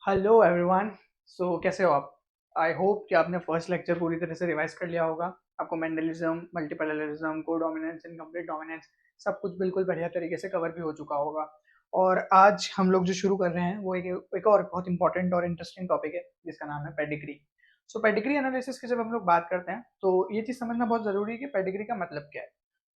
Hello everyone. कैसे हो आप? आई होप कि आपने फर्स्ट लेक्चर पूरी तरह से रिवाइज कर लिया होगा। आपको मेंडलिज्म, मल्टीपैरेललिज्म, को डोमिनेंस, इनकम्प्लीट डोमिनेंस सब कुछ बिल्कुल बढ़िया तरीके से कवर भी हो चुका होगा। और आज हम लोग जो शुरू कर रहे हैं वो एक और बहुत इंपॉर्टेंट और इंटरेस्टिंग टॉपिक है जिसका नाम है पेडिग्री। पेडिग्री एनालिसिस की जब हम लोग बात करते हैं तो ये चीज़ समझना बहुत ज़रूरी है कि पेडिग्री का मतलब क्या है।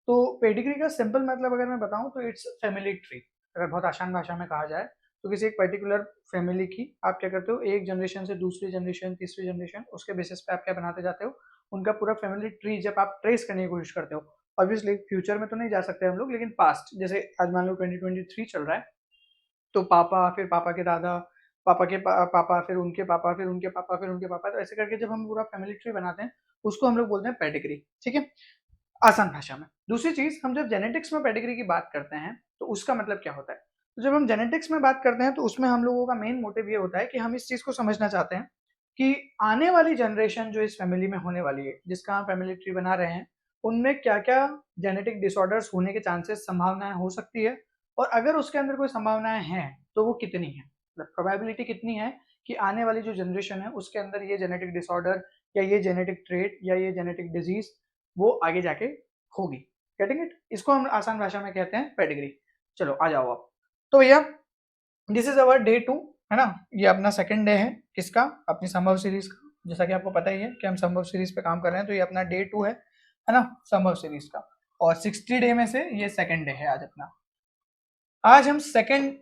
तो पेडिग्री का सिंपल मतलब अगर मैं बताऊं तो इट्स फैमिली ट्री। अगर बहुत आसान भाषा में कहा जाए तो किसी एक पर्टिकुलर फैमिली की आप क्या करते हो, एक जनरेशन से दूसरी जनरेशन, तीसरी जनरेशन, उसके बेसिस पे आप क्या बनाते जाते हो, उनका पूरा फैमिली ट्री जब आप ट्रेस करने की कोशिश करते हो। ऑब्वियसली फ्यूचर में तो नहीं जा सकते हम लोग, लेकिन पास्ट जैसे आज मान लो 2023 चल रहा है, तो पापा, फिर पापा के दादा, पापा के पापा, फिर उनके पापा, फिर उनके पापा, फिर उनके पापा, तो ऐसे करके जब हम पूरा फैमिली ट्री बनाते हैं उसको हम लोग बोलते हैं पेडिग्री। ठीक है, आसान भाषा में। दूसरी चीज, हम जब जेनेटिक्स में पेडिग्री की बात करते हैं तो उसका मतलब क्या होता है। तो जब हम जेनेटिक्स में बात करते हैं तो उसमें हम लोगों का मेन मोटिव ये होता है कि हम इस चीज को समझना चाहते हैं कि आने वाली जनरेशन जो इस फैमिली में होने वाली है, जिसका हम फैमिली ट्री बना रहे हैं, उनमें क्या क्या जेनेटिक डिसऑर्डर्स होने के चांसेस, संभावनाएं हो सकती है, और अगर उसके अंदर कोई संभावनाएं हैं तो वो कितनी है, मतलब प्रोबेबिलिटी कितनी है कि आने वाली जो जनरेशन है उसके अंदर ये जेनेटिक डिसऑर्डर या ये जेनेटिक ट्रेट या ये जेनेटिक डिजीज वो आगे जाके होगी। Getting it? इसको हम आसान भाषा में कहते हैं पेडिग्री। चलो आ जाओ आप। तो भैया, दिस इज अवर डे 2, है ना। ये अपना सेकंड डे है किसका, अपनी संभव सीरीज का। जैसा कि आपको पता ही है कि हम संभव सीरीज पे काम कर रहे हैं, तो ये अपना डे 2 है ना, संभव सीरीज का। और 60 डे में से ये सेकंड डे है आज अपना। आज हम सेकंड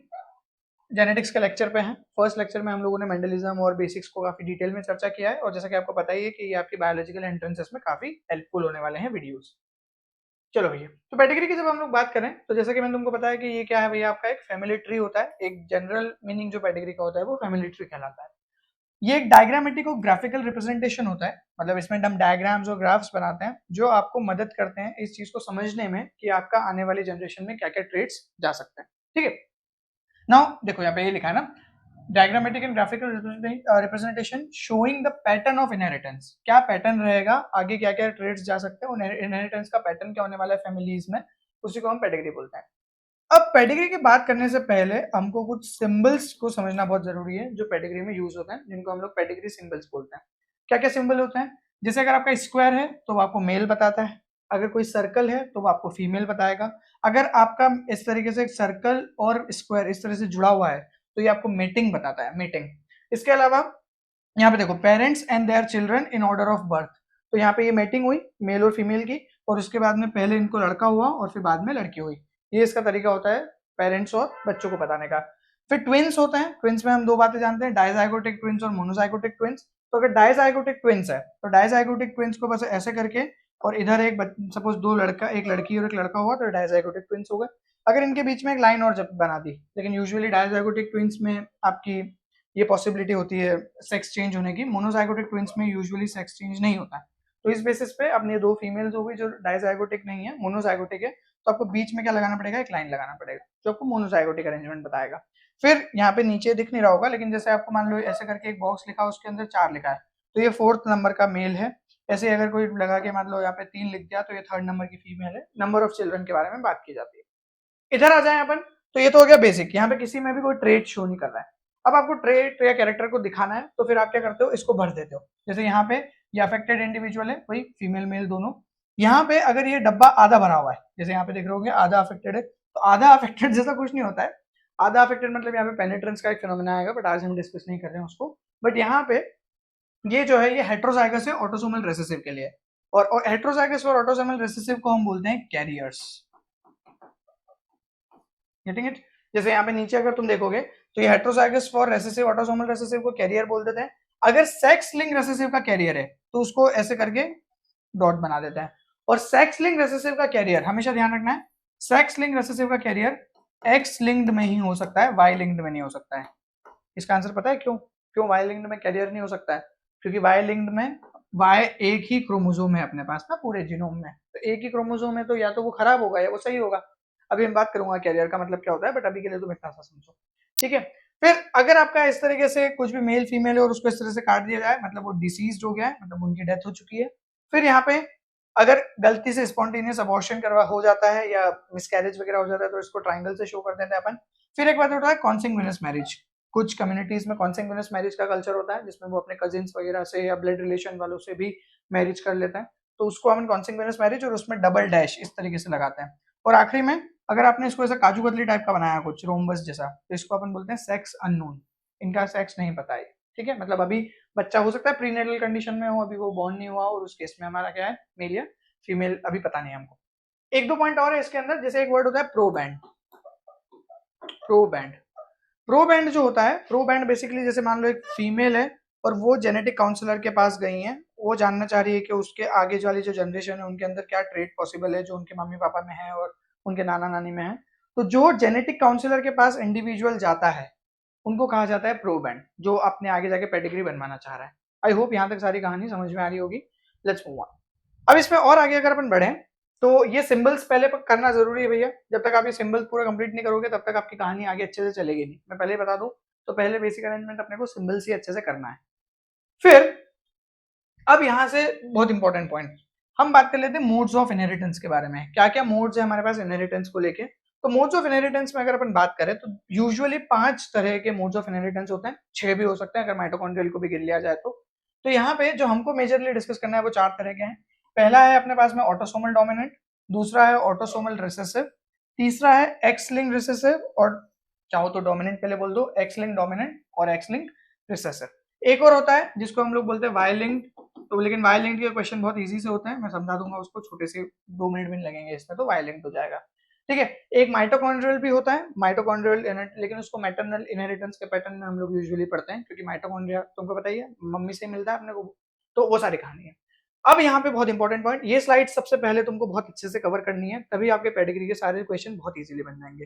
जेनेटिक्स के लेक्चर पे हैं। फर्स्ट लेक्चर में हम लोगों ने मेंडलिज्म और बेसिक्स को काफी डिटेल में चर्चा किया है, और जैसा कि आपको पता ही है कि ये आपकी बायोलॉजिकल एंट्रेंसेस में काफी हेल्पफुल होने वाले हैं वीडियोस। चलो भैया, तो पेडिग्री की जब हम लोग बात करें तो जैसा कि मैंने तुमको बताया कि ये क्या है भैया, आपका एक फैमिली ट्री होता है। एक जनरल मीनिंग जो पेडिग्री का होता है वो फैमिली ट्री कहलाता है। ये एक डायग्रामेटिक और ग्राफिकल रिप्रेजेंटेशन होता है, मतलब इसमें हम डायग्राम्स और ग्राफ्स बनाते हैं जो आपको मदद करते हैं इस चीज को समझने में कि आपका आने वाली जनरेशन में क्या क्या ट्रेड्स जा सकते हैं। ठीक है, नाउ देखो यहाँ पे ये लिखा है ना, diagrammatic and graphical representation showing the pattern of inheritance. क्या पैटर्न रहेगा, आगे क्या क्या ट्रेड्स जा सकते हैं, इनहेरिटेंस का पैटर्न क्या होने वाला है फैमिलीज में, उसी को हम पेडिग्री बोलते हैं। अब पेडिग्री की बात करने से पहले हमको कुछ सिंबल्स को समझना बहुत जरूरी है जो पेडिग्री में यूज होते हैं, जिनको हम लोग पेडिग्री सिंबल्स बोलते हैं। क्या क्या सिंबल होते हैं? जैसे अगर आपका स्क्वायर है तो वो आपको मेल बताता है, अगर कोई सर्कल है तो वो आपको फीमेल बताएगा, अगर आपका इस तरीके से सर्कल और स्क्वायर इस तरह से जुड़ा हुआ है तो ये आपको मेटिंग बताता है, मेटिंग। इसके अलावा यहाँ पे देखो, parents and their children in order of birth, तो यहाँ पे ये मेटिंग हुई मेल और फीमेल की, और उसके बाद में पहले इनको लड़का हुआ और फिर बाद में लड़की हुई। ये इसका तरीका होता है पेरेंट्स और बच्चों को बताने का। फिर ट्विंस होते हैं, ट्विंस में हम दो बातें जानते हैं, डायजाइगोटिक ट्विंस और मोनोजाइगोटिक ट्विंस। तो अगर डायजाइगोटिक ट्विंस है तो डायजाइगोटिक ट्विंस को बस ऐसे करके, और इधर एक सपोज दो लड़का, एक लड़की और एक लड़का हुआ तो डायजाइगोटिक ट्विंस हो गए। अगर इनके बीच में एक लाइन और जब बना दी, लेकिन यूजुअली डायजाइगोटिक ट्विंस में आपकी ये पॉसिबिलिटी होती है सेक्स चेंज होने की, मोनोजाइगोटिक ट्विंस में यूजुअली सेक्स चेंज नहीं होता है। तो इस बेसिस पे अपने दो फीमेल्स हो गई जो डायजाइगोटिक नहीं है, मोनोजाइगोटिक है, तो आपको बीच में क्या लगाना पड़ेगा, एक लाइन लगाना पड़ेगा जो आपको मोनोजाइगोटिक अरेंजमेंट बताएगा। फिर यहाँ पे नीचे दिख नहीं रहा होगा, लेकिन जैसे आपको मान लो ऐसे करके एक बॉक्स लिखा, उसके अंदर 4 लिखा है, तो ये 4th नंबर का मेल है। ऐसे अगर कोई लगा के मान लो यहाँ पे 3 लिख दिया तो ये 3rd नंबर की फीमेल है। नंबर ऑफ चिल्ड्रन के बारे में बात की जाती है। इधर आ जाए अपन, तो ये तो हो गया बेसिक, यहाँ पे किसी में भी कोई ट्रेट शो नहीं कर रहा है। अब आपको ट्रेट या कैरेक्टर को दिखाना है तो फिर आप क्या करते हो, इसको भर देते हो। जैसे यहाँ पे ये अफेक्टेड इंडिविजुअल है, वही फीमेल मेल दोनों। यहाँ पे अगर ये डब्बा आधा भरा हुआ है, जैसे यहाँ पे देख रहे होंगे आधा अफेक्टेड है, तो आधा अफेक्टेड जैसा कुछ नहीं होता है। आधा अफेक्टेड मतलब यहाँ पे पेनिट्रेंस का एक फिनोमेना आएगा, बट आज हम डिस्कस नहीं कर रहे हैं उसको। बट यहाँ पे ये जो है ये हेट्रोजाइगस है ऑटोसोमल रिसेसिव के लिए, और हेट्रोजाइगस और ऑटोसोमल रिसेसिव को हम बोलते हैं कैरियर्स। Getting it? जैसे यहाँ पे नीचे अगर तुम देखोगे तो ये heterozygous for recessive autosomal recessive को कैरियर बोल देते हैं। अगर सेक्स लिंक रेसेसिव का कैरियर है तो उसको ऐसे करके डॉट बना देते हैं। और सेक्स लिंक रेसेसिव का कैरियर हमेशा ध्यान रखना है, सेक्स लिंक रेसेसिव का कैरियर एक्स लिंक्ड में ही हो सकता है, वाई लिंक्ड में नहीं हो सकता है। इसका आंसर पता है क्यों? क्यों वाई लिंक्ड में कैरियर नहीं हो सकता है? क्योंकि वाई लिंक्ड में वाई एक ही क्रोमोसोम है अपने पास ना पूरे जीनोम में, तो एक ही क्रोमोसोम है तो या तो वो खराब होगा या वो सही होगा। अभी मैं बात करूंगा कैरियर का मतलब क्या होता है, बट अभी के लिए तुम इतना सा समझो, ठीक है। फिर अगर आपका इस तरीके से कुछ भी मेल फीमेल है और उसको इस तरह से काट दिया जाए, मतलब वो डिसीज हो गया है, मतलब उनकी डेथ हो चुकी है। फिर यहाँ पे अगर गलती से स्पॉन्टेनियस अबॉर्शन करवा हो जाता है या मिसकैरेज वगैरह हो जाता है तो इसको ट्राइंगल से शो कर देते हैं अपन। फिर एक बात होता है कॉन्सिग्यूनियस मैरिज। कुछ कम्युनिटीज में कॉन्सेंगुइनस मैरिज का कल्चर होता है जिसमें वो अपने कजिन्स वगैरह से या ब्लड रिलेशन वालों से भी मैरिज कर लेते हैं, तो उसको हम कॉन्सेंगुइनस मैरिज, और उसमें डबल डैश इस तरीके से लगाते हैं। और आखिरी में अगर आपने इसको ऐसा काजू कतली टाइप का बनाया कुछ रोम्बस जैसा, तो इसको अपन बोलते हैं सेक्स अननोन, इनका सेक्स नहीं पता है, ठीक है। मतलब अभी बच्चा हो सकता है प्रीनेटल कंडीशन में हो, अभी वो बॉर्न नहीं हुआ, और उस केस में हमारा क्या है, मेल या फीमेल अभी पता नहीं हमको। एक दो पॉइंट और है इसके अंदर, जैसे एक वर्ड होता है प्रोबैंड। प्रोबैंड प्रोबैंड जो होता है, प्रोबैंड बेसिकली जैसे मान लो एक फीमेल है और वो जेनेटिक काउंसलर के पास गई है, वो जानना चाह रही है कि उसके आगे वाली जो जनरेशन है उनके अंदर क्या ट्रेट पॉसिबल है जो उनके मम्मी पापा में है और उनके नाना नानी में है। तो जो जेनेटिक काउंसलर के पास इंडिविजुअल जाता है उनको कहा जाता है प्रोबैंड, जो अपने आगे जाके पेडिग्री बनवाना चाह रहा है। आई होप यहाँ तक सारी कहानी समझ में आ रही होगी। Let's move on. अब इसमें और आगे अगर अपन बढ़े तो ये सिंबल्स पहले करना जरूरी है भैया, जब तक आप ये सिंबल्स पूरा कंप्लीट नहीं करोगे तब तक आपकी कहानी आगे अच्छे से चलेगी नहीं, मैं पहले बता दूं। तो पहले बेसिक अरेंजमेंट अपने को सिंबल्स ही अच्छे से करना है। फिर अब यहाँ से बहुत इंपॉर्टेंट पॉइंट, हम बात कर लेते हैं मोड्स ऑफ इनहेरिटेंस के बारे में। क्या क्या मोड्स है हमारे पास इनहेरिटेंस को लेके। तो मोड्स ऑफ इनहेरिटेंस में अगर अपन बात करें तो यूजुअली 5 तरह के मोड्स ऑफ इनहेरिटेंस होते हैं, 6 भी हो सकते हैं अगर माइटोकॉन्ड्रियल को भी गिन लिया जाए तो। यहाँ पे जो हमको मेजरली डिस्कस करना है वो 4 तरह के हैं। पहला है अपने पास में ऑटोसोमल डोमिनेंट, दूसरा है ऑटोसोमल रिसेसिव, तीसरा है एक्स लिंक्ड रिसेसिव, और चाहो तो डोमिनेंट पहले बोल दो, एक्स लिंक्ड डोमिनेंट और एक्स लिंक्ड रिसेसिव। एक और होता है जिसको हम लोग बोलते हैं वाई लिंक्ड। तो लेकिन वाई लिंक्ड के क्वेश्चन बहुत इजी से होते हैं, मैं समझा दूंगा उसको, छोटे से 2 मिनट भी लगेंगे इसमें, तो वाई लिंक्ड हो जाएगा, ठीक है। एक माइटोकॉन्ड्रियल भी होता है, माइटोकॉन्ड्रियल, लेकिन उसको मैटरनल इनहेरिटेंस के पैटर्न में हम लोग यूजुअली पढ़ते हैं, क्योंकि माइटोकॉन्ड्रिया तुमको पता ही है मम्मी से मिलता है अपने को, तो वो सारी कहानी है। अब यहाँ पे बहुत इंपॉर्टेंट पॉइंट, ये स्लाइड सबसे पहले तुमको बहुत अच्छे से कवर करनी है, तभी आपके पेडिग्री के सारे क्वेश्चन बहुत इजीली बन जाएंगे।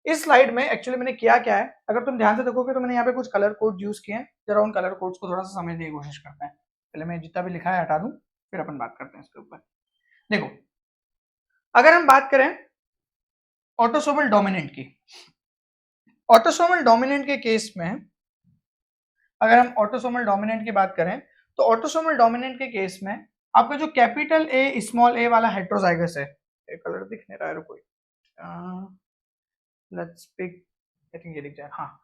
इस स्लाइड में एक्चुअली मैंने किया क्या है, अगर तुम ध्यान से देखोगे तो मैंने यहाँ पे कुछ कलर कोड यूज किए हैं, जरा उन कलर कोड्स को थोड़ा सा समझने की कोशिश करते हैं। पहले मैं जितना भी लिखा है हटा दूं, फिर अपन बात करते हैं इसके ऊपर। देखो, अगर हम बात करें ऑटोसोमल डोमिनेंट की, ऑटोसोमल डोमिनेंट के केस में अगर हम ऑटोसोमल डोमिनेंट की बात करें तो ऑटोसोमल डोमिनेंट के केस में आपका जो कैपिटल ए स्मॉल ए वाला हेट्रोजाइगस है, एक कलर दिख नहीं रहा है, कोई लेट्स पिक, आई थिंक ये दिख जाए, हाँ,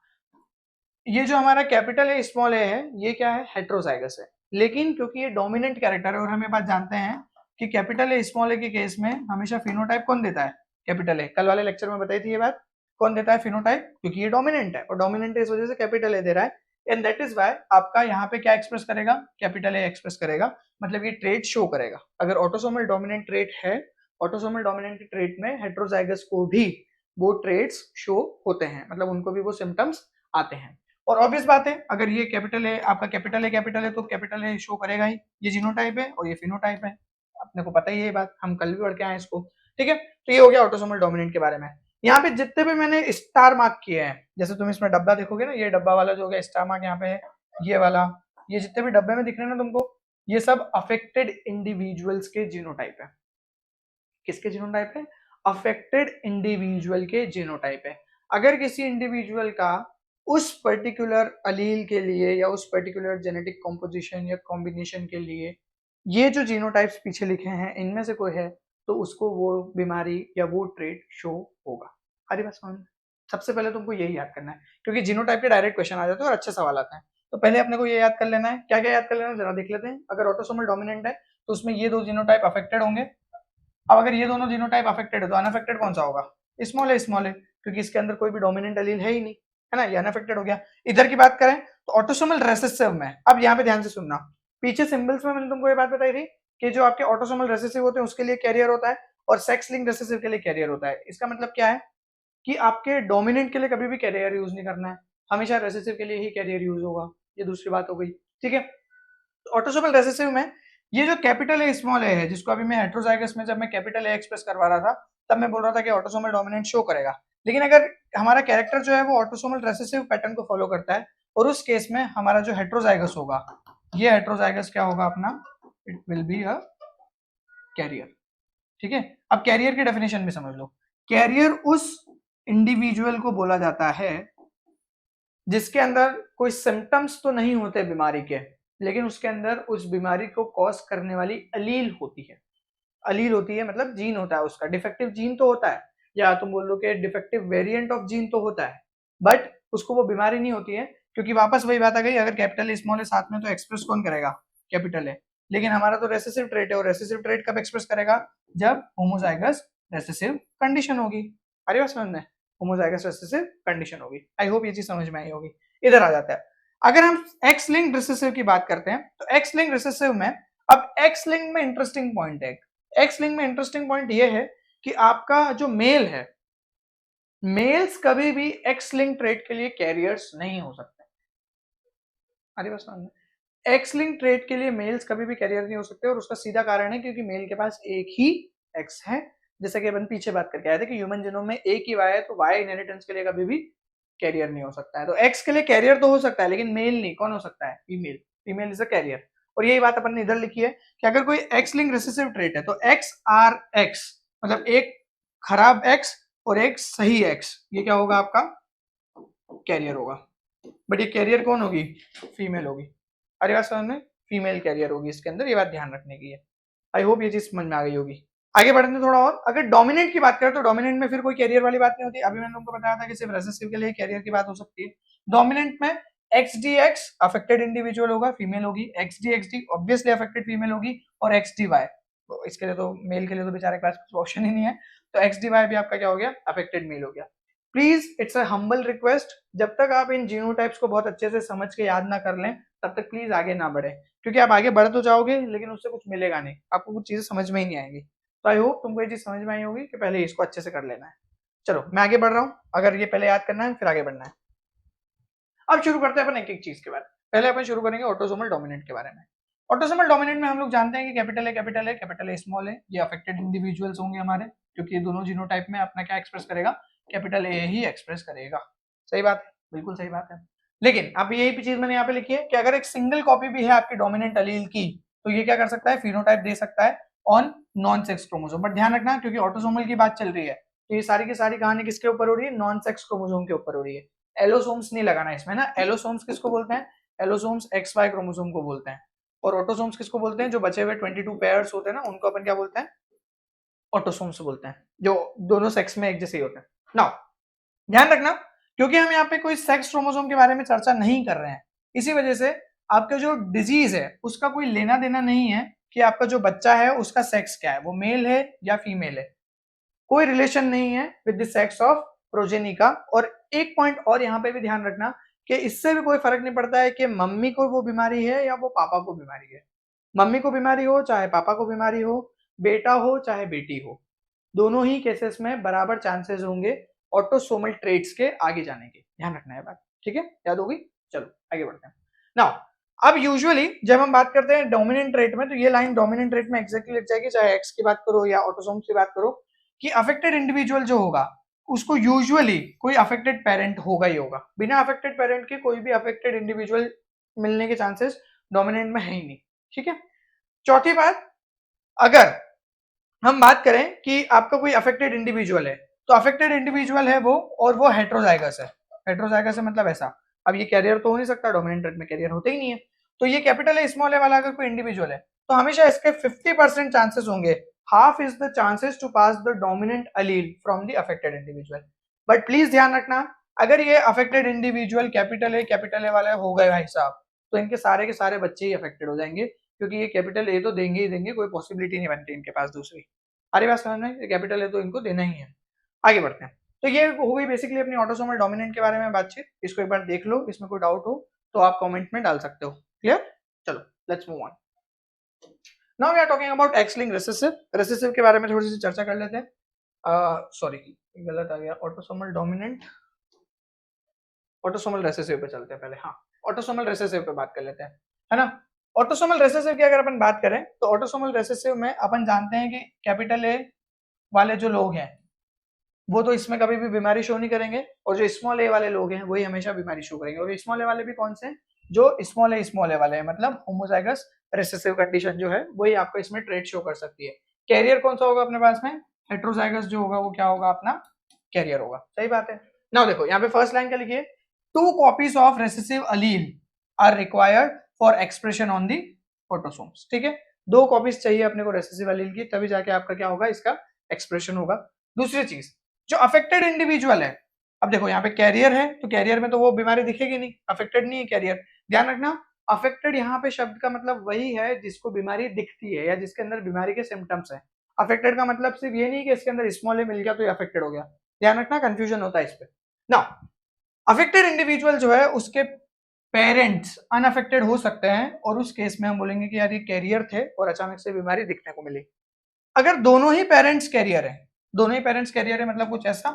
ये जो हमारा कैपिटल ए स्मॉल ए है ये क्या है, हेट्रोजाइगस है। लेकिन क्योंकि ये डोमिनेंट कैरेक्टर है और हम ये बात जानते हैं कि कैपिटल ए स्मॉल ए के केस में हमेशा फिनोटाइप कौन देता है, कैपिटल ए, कल वाले लेक्चर में बताई थी ये बात, कौन देता है फिनोटाइप, क्योंकि ये डोमिनेंट है और डोमिनेंट इस वजह से कैपिटल ए दे रहा है, एंड दैट इज व्हाई आपका यहाँ पे क्या एक्सप्रेस करेगा, कैपिटल ए एक्सप्रेस करेगा, मतलब ये ट्रेट शो करेगा। अगर ऑटोसोमल डोमिनेंट ट्रेट है, ऑटोसोमल डोमिनेंट ट्रेट में हेट्रोजाइगस को भी वो ट्रेट्स शो होते हैं, मतलब उनको भी वो सिम्टम्स आते हैं। और ऑब्वियस बात है, अगर ये कैपिटल है, आपका कैपिटल है तो कैपिटल है शो करेगा ही, ये जीनोटाइप है और ये फिनोटाइप है, अपने को पता ही है ये बात, हम कल भी पढ़ के आए इसको, ठीक है। तो ये हो गया ऑटोसोमल डोमिनेंट के बारे में। यहाँ पे जितने भी मैंने स्टार मार्क किए हैं, जैसे तुम इसमें डब्बा देखोगे ना, ये डब्बा वाला जो हो गया स्टार मार्क यहाँ पे है, ये वाला, ये जितने भी डब्बे में दिख रहे हैं ना तुमको, ये सब अफेक्टेड इंडिविजुअल्स के जीनोटाइप है। किसके जीनोटाइप है, अफेक्टेड इंडिविजुअल के जीनोटाइप है। अगर किसी इंडिविजुअल का उस पर्टिकुलर अलील के लिए या उस पर्टिकुलर जेनेटिक कॉम्पोजिशन या कॉम्बिनेशन के लिए ये जो जीनोटाइप्स पीछे लिखे हैं इनमें से कोई है, तो उसको वो बीमारी या वो ट्रेट शो होगा। अरे बस सबसे पहले तुमको यही याद करना है, क्योंकि जीनोटाइप के डायरेक्ट क्वेश्चन आ जाते हैं और अच्छे सवाल आते हैं। तो पहले अपने को ये याद कर लेना है, क्या क्या याद कर लेना है जरा देख लेते हैं। अगर ऑटोसोमल डोमिनेंट है तो उसमें ये 2 जीनोटाइप अफेक्टेड होंगे। अब अगर ये दोनों जीनोटाइप अफेक्टेड है तो अनअफेक्टेड कौन सा होगा, स्मॉल है, क्योंकि इसके अंदर कोई भी डोमिनेंट एलील है ही नहीं, है ना, ये अनअफेक्टेड हो गया। इधर की बात करें तो ऑटोसोमल रेसेसिव में, अब यहाँ पे ध्यान से सुनना, पीछे सिंबल्स में मैंने तुमको ये बात बताई थी कि जो आपके ऑटोसोमल रेसेसिव होते हैं उसके लिए कैरियर होता है और सेक्स लिंक्ड रेसेसिव के लिए कैरियर होता है। इसका मतलब क्या है कि आपके डोमिनेंट के लिए कभी भी कैरियर यूज नहीं करना है, हमेशा रेसेसिव के लिए ही कैरियर यूज होगा, ये दूसरी बात हो गई, ठीक है। ऑटोसोमल रेसेसिव में ये जो कैपिटल ए स्मॉल ए है, जिसको अभी मैं हेट्रोजाइगस में जब मैं कैपिटल ए एक्सप्रेस करवा रहा था तब मैं बोल रहा था कि ऑटोसोमल डोमिनेंट शो करेगा, लेकिन अगर हमारा कैरेक्टर जो है वो ऑटोसोमल रेसेसिव पैटर्न को फॉलो करता है और उस केस में हमारा जो हेट्रोजाइगस होगा, ये हेट्रोजाइगस क्या होगा अपना, it will be a carrier, ठीक है। अब कैरियर की डेफिनेशन भी समझ लो, कैरियर उस इंडिविजुअल को बोला जाता है जिसके अंदर कोई सिम्टम्स तो नहीं होते बीमारी के, लेकिन उसके अंदर उस बीमारी को कॉज करने वाली अलील होती है। अलील होती है मतलब जीन होता है उसका, डिफेक्टिव जीन तो होता है, या तुम बोल लो कि डिफेक्टिव वेरिएंट ऑफ जीन तो होता है, बट उसको वो बीमारी नहीं होती है, क्योंकि वापस वही बात आ गई, अगर कैपिटल ए स्मॉल है साथ में तो एक्सप्रेस कौन करेगा, कैपिटल है। लेकिन हमारा तो रेसेसिव ट्रेट है, और रेसेसिव ट्रेट कब एक्सप्रेस करेगा, जब होमोजाइगस रेसेसिव कंडीशन होगी। अरे बात समझ में, होमोजाइगस रेसेसिव कंडीशन होगी। आई होप ये चीज समझ में आई होगी। इधर आ जाता है, अगर हम एक्स लिंक्ड रिसेसिव की बात करते हैं तो एक्स लिंक्ड रिसेसिव में, अब एक्स लिंक में इंटरेस्टिंग पॉइंट है, एक्स लिंक में इंटरेस्टिंग पॉइंट ये है कि आपका जो मेल है, मेल्स कभी भी एक्स लिंक ट्रेट के लिए कैरियर्स नहीं हो सकते। अरे बस एक्स लिंक ट्रेट के लिए मेल्स कभी भी कैरियर नहीं हो सकते, और उसका सीधा कारण है क्योंकि मेल के पास एक ही एक्स है। जैसा कि अपन पीछे बात करके आए थे कि ह्यूमन जीनोम में एक ही वाई है, तो वाई इनहेरिटेंस के लिए कभी भी कैरियर नहीं हो सकता है। तो एक्स के लिए कैरियर तो हो सकता है, लेकिन मेल नहीं। कौन हो सकता है, female. Female is a carrier. और यही बात अपन ने इधर लिखी है कि अगर कोई एक्स लिंक रिसेसिव ट्रेट है तो एक्स आर एक्स, मतलब एक खराब एक्स और एक सही एक्स, ये क्या होगा, आपका कैरियर होगा। बट ये कैरियर कौन होगी, फीमेल होगी। अरे बात समझ में, फीमेल कैरियर होगी इसके अंदर, ये बात ध्यान रखने की है। आई होप ये चीज समझ में आ गई होगी। आगे बढ़ते थोड़ा और, अगर डोमिनेंट की बात करें तो डोमिनेंट में फिर कोई कैरियर वाली बात नहीं होती। अभी मैंने तुमको बताया था कि सिर्फ रेसेसिव के लिए कैरियर की बात हो सकती है। डोमिनेंट में x D x affected individual होगा, फीमेल होगी, x D obviously affected female होगी, और एक्स डी वाई, तो इसके लिए तो मेल के लिए तो बेचारे के पास कुछ ऑप्शन ही नहीं है, तो एक्स डी वाई भी आपका क्या हो गया, अफेक्टेड मेल हो गया। Please it's a humble request, जब तक आप इन जीनोटाइप्स को बहुत अच्छे से समझ के याद ना कर लें तब तक प्लीज आगे ना बढ़े, क्योंकि आप आगे बढ़ तो जाओगे लेकिन उससे कुछ मिलेगा नहीं, आपको कुछ चीजें समझ में ही नहीं आएंगी। तो आई होप तुमको ये चीज समझ में आई होगी कि पहले इसको अच्छे से कर लेना है। चलो मैं आगे बढ़ रहा हूँ, अगर ये पहले याद करना है फिर आगे बढ़ना है। अब शुरू करते हैं अपन एक एक चीज के बारे में। पहले अपन शुरू करेंगे ऑटोसोमल डोमिनेंट के बारे में। ऑटोसोमल डोमिनेंट में हम लोग जानते हैं कि कैपिटल है, कैपिटल है, कैपिटल ए स्मॉल है, ये अफेक्टेड इंडिविजुअल्स होंगे हमारे, क्योंकि ये दोनों जीनोटाइप में अपना क्या एक्सप्रेस करेगा, कैपिटल ए ही एक्सप्रेस करेगा। सही बात है, बिल्कुल सही बात है। लेकिन अब यही चीज मैंने यहाँ पे लिखी है कि अगर एक सिंगल कॉपी भी है आपकी डोमिनेंट अलील की, तो ये क्या कर सकता है, फिनोटाइप दे सकता है on non sex chromosome. But ध्यान रखना, क्योंकि ऑटोसोमल की बात चल रही है, तो ये सारी की सारी कहानी किसके ऊपर हो रही है, नॉन सेक्स क्रोमोसोम के ऊपर हो रही है। एलोसोम्स नहीं लगाना इसमें ना, एलोसोम्स किसको बोलते हैं, एलोसोम्स एक्स वाई क्रोमोसोम को बोलते हैं, और ऑटोसोम्स किसको बोलते हैं, जो बचे हुए 22 पेयर्स होते हैं ना, उनको अपन क्या बोलते हैं, ऑटोसोम्स बोलते हैं, जो दोनों सेक्स में एक जैसे ही होते हैं। नाउ ध्यान रखना, क्योंकि हम यहाँ पे कोई सेक्स क्रोमोसोम के बारे में चर्चा नहीं कर रहे हैं, इसी वजह से आपका जो डिजीज है उसका कोई लेना देना नहीं है कि आपका जो बच्चा है उसका सेक्स क्या है, वो मेल है या फीमेल है, कोई रिलेशन नहीं है with the sex of progeny का। और एक पॉइंट और यहाँ पे भी ध्यान रखना कि इससे भी कोई फर्क नहीं पड़ता है कि मम्मी को वो बीमारी है या वो पापा को बीमारी है। मम्मी को बीमारी हो चाहे पापा को बीमारी हो, बेटा हो चाहे बेटी हो, दोनों ही केसेस में बराबर चांसेस होंगे ऑटोसोमल ट्रेट्स के आगे जाने के। ध्यान रखना है बात, ठीक है, याद होगी। चलो आगे बढ़ते हैं। नाउ अब यूजुअली जब हम बात करते हैं डोमिनेंट ट्रेट में, तो ये लाइन डोमिनेंट ट्रेट में एग्जैक्टली लग जाएगी, चाहे एक्स की बात करो या ऑटोसोम्स की बात करो, कि अफेक्टेड इंडिविजुअल जो होगा उसको यूजुअली कोई अफेक्टेड पेरेंट होगा ही होगा। बिना अफेक्टेड पेरेंट के कोई भी अफेक्टेड इंडिविजुअल मिलने के चांसेस डोमिनेंट में है ही नहीं, ठीक है। चौथी बात, अगर हम बात करें कि आपका कोई अफेक्टेड इंडिविजुअल है, तो अफेक्टेड इंडिविजुअल है वो, और वो हेट्रोजाइगस है। हेट्रोजाइगस है मतलब ऐसा, अब ये कैरियर तो हो नहीं सकता, डोमिनेंट ट्रेट में कैरियर होते ही नहीं है, तो ये कैपिटल है स्मॉल है वाला अगर कोई इंडिविजुअल है तो हमेशा इसके 50% चांसेस होंगे, half is the chances to pass the dominant allele from the affected individual. But please ध्यान रखना, अगर ये अफेक्टेड इंडिविजुअल कैपिटल ए वाले हो गए भाई साहब, तो इनके सारे के सारे बच्चे ही अफेक्टेड हो जाएंगे, क्योंकि ये कैपिटल ए तो देंगे ही देंगे, कोई पॉसिबिलिटी नहीं बनती इनके पास दूसरी। हमारी बात समझ में, कैपिटल है तो इनको देना ही है। आगे बढ़ते हैं, तो ये हो गई बेसिकली अपनी ऑटोसोमल डोमिनेंट के बारे में बातचीत। इसको एक बार देख लो, इसमें कोई डाउट हो तो आप कमेंट में डाल सकते हो। क्लियर, चलो let's move on. Now we are talking about X linked recessive. Recessive के बारे में थोड़ी सी चर्चा कर लेते हैं। सॉरी गलत आ गया, ऑटोसोमल डोमिनेंट, ऑटोसोमल रिसेसिव पे चलते हैं पहले। हाँ, ऑटोसोमल रिसेसिव पे बात कर लेते हैं, है ना। ऑटोसोमल रिसेसिव की अगर अपन बात करें तो ऑटोसोमल रिसेसिव में अपन जानते हैं कि कैपिटल ए वाले जो लोग हैं वो तो इसमें कभी भी बीमारी शो नहीं करेंगे, और जो स्मॉल ए वाले लोग हैं वही हमेशा बीमारी शो करेंगे। और स्मॉल ए वाले भी कौन से हैं, जो स्मॉल ए वाले हैं, मतलब होमोजाइगस रिसेसिव कंडीशन जो है वही आपको इसमें ट्रेट शो कर सकती है। कैरियर कौन सा होगा अपने पास में, हेट्रोजाइगस जो होगा वो क्या होगा, अपना कैरियर होगा। सही बात है। नाउ देखो यहाँ पे फर्स्ट लाइन क्या लिखी है, 2 copies of recessive allele are required for expression on the autosomes. ठीक है, 2 कॉपीज चाहिए अपने को रेसेसिव अलील की, तभी जाके आपका क्या होगा, इसका एक्सप्रेशन होगा। दूसरी चीज, जो अफेक्टेड इंडिविजुअल है, अब देखो यहाँ पे कैरियर है, तो कैरियर में तो वो बीमारी दिखेगी नहीं, अफेक्टेड नहीं है कैरियर। ध्यान रखना, अफेक्टेड यहाँ पे शब्द का मतलब वही है जिसको बीमारी दिखती है या जिसके अंदर बीमारी के सिम्टम्स है। अफेक्टेड का मतलब सिर्फ ये नहीं कि इसके अंदर स्मॉल ए मिल गया तो ये अफेक्टेड हो गया। ध्यान रखना, कंफ्यूजन होता है इस पे। नाउ अफेक्टेड इंडिविजुअल जो है उसके पेरेंट्स अनअफेक्टेड हो सकते हैं, और उस केस में हम बोलेंगे कि यार ये कैरियर थे और अचानक से बीमारी दिखने को मिली। अगर दोनों ही पेरेंट्स कैरियर है, दोनों ही पेरेंट्स कैरियर है मतलब कुछ ऐसा,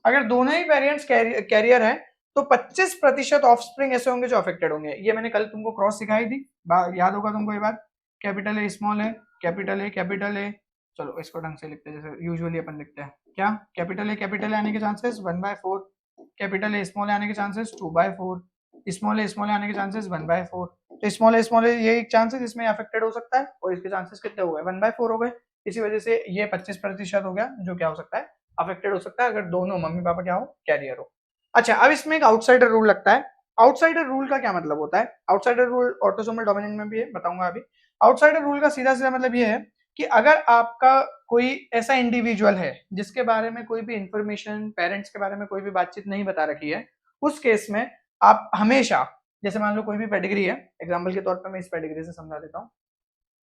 अगर दोनों ही पेरेंट्स कैरियर है तो 25% ऑफस्प्रिंग ऐसे होंगे जो अफेक्टेड होंगे। ये मैंने कल तुमको क्रॉस सिखाई थी, याद होगा तुमको ये बात। कैपिटल ए स्मॉल है, कैपिटल ए कैपिटल ए, चलो इसको ढंग से लिखते हैं जैसे यूजुअली अपन लिखते हैं। क्या कैपिटल ए आने के चांसेस 1/4, कैपिटल ए स्मॉल आने के चांसेस 2/4, स्मॉल ए आने के चांसेस 1/4। तो स्मॉल ए ये एक चांसेस इसमें अफेक्टेड हो सकता है, और इसके चांसेस कितने हो गए 1/4 हो गए। इसी वजह से ये 25% हो गया जो क्या हो सकता है, अफेक्टेड हो सकता है, अगर दोनों मम्मी पापा क्या हो, कैरियर हो। अच्छा, अब इसमें एक आउटसाइडर रूल लगता है। आउटसाइडर रूल का क्या मतलब होता है? आउटसाइडर रूल ऑटोसोमल डोमिनेंट में भी है, बताऊंगा अभी। आउटसाइडर रूल का सीधा सीधा मतलब ये है कि अगर आपका कोई ऐसा इंडिविजुअल है जिसके बारे में कोई भी इंफॉर्मेशन पेरेंट्स के बारे में कोई भी बातचीत नहीं बता रखी है, उस केस में आप हमेशा, जैसे मान लो कोई भी पेडिग्री है, एग्जाम्पल के तौर पर मैं इस पेडिग्री से समझा देता हूँ।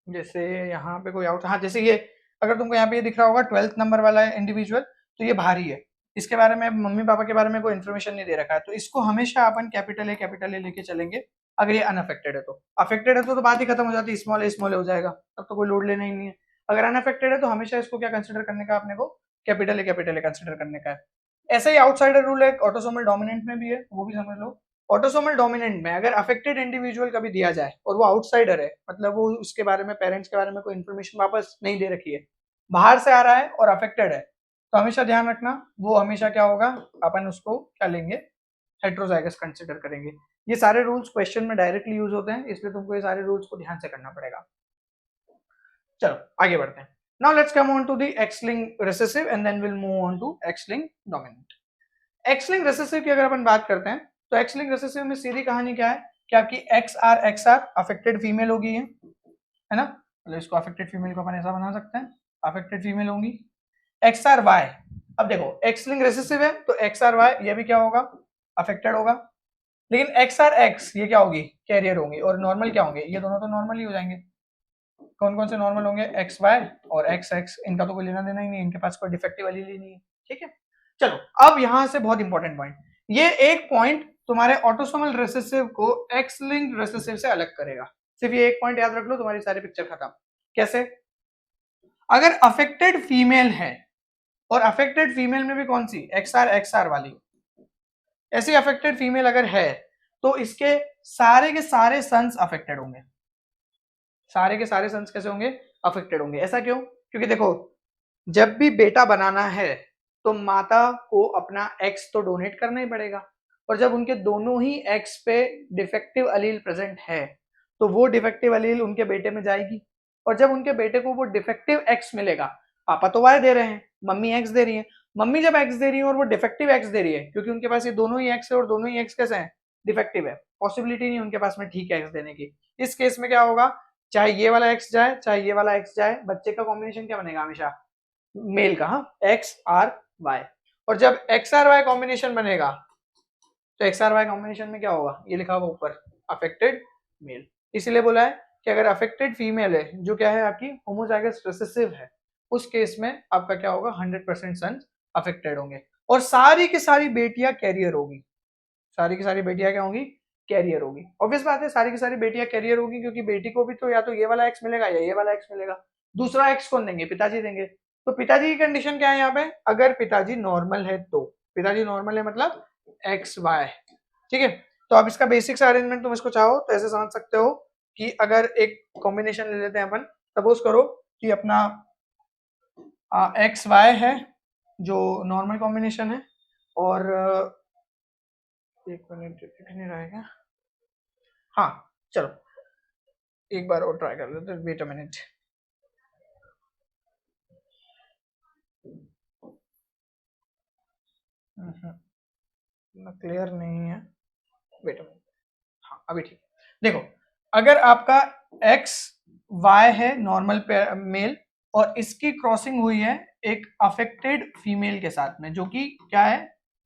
जैसे यहाँ पे कोई हाँ जैसे ये, अगर तुमको यहाँ पे ये दिख रहा होगा 12th नंबर वाला इंडिविजुअल, तो ये भारी है, इसके बारे में मम्मी पापा के बारे में कोई इन्फॉर्मेशन नहीं दे रखा है, तो इसको हमेशा अपन कैपिटल ए लेके चलेंगे। अगर ये अनअफेक्टेड है तो, अफेक्टेड है तो बात ही खत्म हो जाती है, स्मॉल ए हो जाएगा, तब तो कोई लोड लेना ही नहीं है। अगर अनअफेक्टेड है तो हमेशा इसको क्या कंसिडर करने का, अपने को कैपिटल ए कंसिडर करने का है। ऐसा ही आउटसाइडर रूल है ऑटोसोमल डोमिनेंट में भी है, वो भी समझ लो। ऑटोसोमल डोमिनेंट में अगर अफेक्टेड इंडिविजुअल कभी दिया जाए और वो आउटसाइडर है, मतलब वो उसके बारे में पेरेंट्स के बारे में कोई इन्फॉर्मेशन वापस नहीं दे रखी है, बाहर से आ रहा है और अफेक्टेड है, तो हमेशा ध्यान रखना वो हमेशा क्या होगा, अपन उसको क्या लेंगे, हेट्रोजाइगस कंसिडर करेंगे। ये सारे रूल्स क्वेश्चन में डायरेक्टली यूज होते हैं, इसलिए तुमको ये सारे रूल्स को ध्यान से करना पड़ेगा। चलो आगे बढ़ते हैं। Now let's come on to the X linked recessive and then will move on to X linked dominant. X linked recessive की अगर अपन बात करते हैं तो एक्स-लिंक्ड रिसेसिव में सीधी कहानी क्या है कि आपकी एक्स आर अफेक्टेड फीमेल होगी, है ना, तो इसको अफेक्टेड फीमेल को अपन ऐसा बना सकते हैं, अफेक्टेड फीमेल होंगी। एक्स आर वाई, अब देखो एक्स लिंक रेसेसिव है तो एक्स आर वाई ये भी क्या होगा, अफेक्टेड होगा। लेकिन एक्स आर एक्स ये क्या होगी, कैरियर होंगी, और नॉर्मल क्या होंगे, ये दोनों तो नॉर्मल ही हो जाएंगे। कौन कौन से नॉर्मल होंगे, एक्स वाई और एक्स एक्स, इनका तो कोई लेना देना ही नहीं, इनके पास कोई डिफेक्टिव एलील ही नहीं है, ठीक है। चलो अब यहां से बहुत इंपॉर्टेंट पॉइंट, ये एक पॉइंट तुम्हारे ऑटोसोमल रेसेसिव को एक्स लिंक्ड रेसेसिव से अलग करेगा। सिर्फ ये एक पॉइंट याद रख लो, तुम्हारी सारी पिक्चर खत्म। कैसे? अगर अफेक्टेड फीमेल है, और अफेक्टेड फीमेल में भी कौन सी, एक्सआर वाली, ऐसी अफेक्टेड फीमेल अगर है तो इसके सारे के सारे सन्स अफेक्टेड होंगे। सारे के सारे सन्स कैसे होंगे, अफेक्टेड होंगे। ऐसा क्यों? क्योंकि देखो जब भी बेटा बनाना है तो माता को अपना एक्स तो डोनेट करना ही पड़ेगा, और जब उनके दोनों ही एक्स पे डिफेक्टिव अलील प्रेजेंट है तो वो डिफेक्टिव अलील उनके बेटे में जाएगी, और जब उनके बेटे को वो डिफेक्टिव एक्स मिलेगा, पापा तो वाई दे रहे हैं, मम्मी एक्स दे रही है, मम्मी जब एक्स दे रही है और वो डिफेक्टिव एक्स दे रही है, क्योंकि उनके पास ये दोनों ही एक्स है और दोनों ही एक्स कैसे हैं, डिफेक्टिव है, पॉसिबिलिटी नहीं उनके पास में ठीक एक्स देने की। इस केस में क्या होगा, चाहे ये वाला एक्स जाए चाहे ये वाला एक्स जाए, बच्चे का कॉम्बिनेशन क्या बनेगा, हमेशा मेल का, हाँ, एक्स आर वाई। और जब एक्स आर वाई कॉम्बिनेशन बनेगा तो एक्स आर वाई कॉम्बिनेशन में क्या होगा, ये लिखा होगा ऊपर, अफेक्टेड मेल। इसीलिए बोला है कि अगर अफेक्टेड फीमेल है जो क्या है आपकी होमोजाइगस रिसेसिव है, उस केस में आपका क्या होगा, 100% सन्स अफेक्टेड होंगे, और सारी की सारी बेटियां कैरियर होगी। सारी की सारी बेटियां क्या होंगी, कैरियर होगी। ऑब्वियस बात है सारी की सारी बेटियां कैरियर होगी, क्योंकि बेटी को भी तो या तो ये वाला एक्स मिलेगा या ये वाला एक्स मिलेगा। दूसरा एक्स कौन देंगे, पिताजी देंगे। तो पिताजी की कंडीशन क्या है यहाँ पे, अगर पिताजी नॉर्मल है तो, पिताजी नॉर्मल है मतलब एक्स वाई, ठीक है। तो अब इसका बेसिक सा अरेंजमेंट तुम इसको चाहो तो ऐसे समझ सकते हो कि अगर एक कॉम्बिनेशन ले लेते हैं अपन, सपोज करो कि अपना एक्स वाई है जो नॉर्मल कॉम्बिनेशन है, और एक मिनट दिख नहीं रहेगा, हाँ चलो एक बार और ट्राई कर लेते हैं, वेट अ मिनट। क्लियर नहीं है, वेट अ मिनट, हाँ अभी ठीक। देखो अगर आपका एक्स वाई है नॉर्मल मेल और इसकी क्रॉसिंग हुई है एक अफेक्टेड फीमेल के साथ में, जो कि क्या है,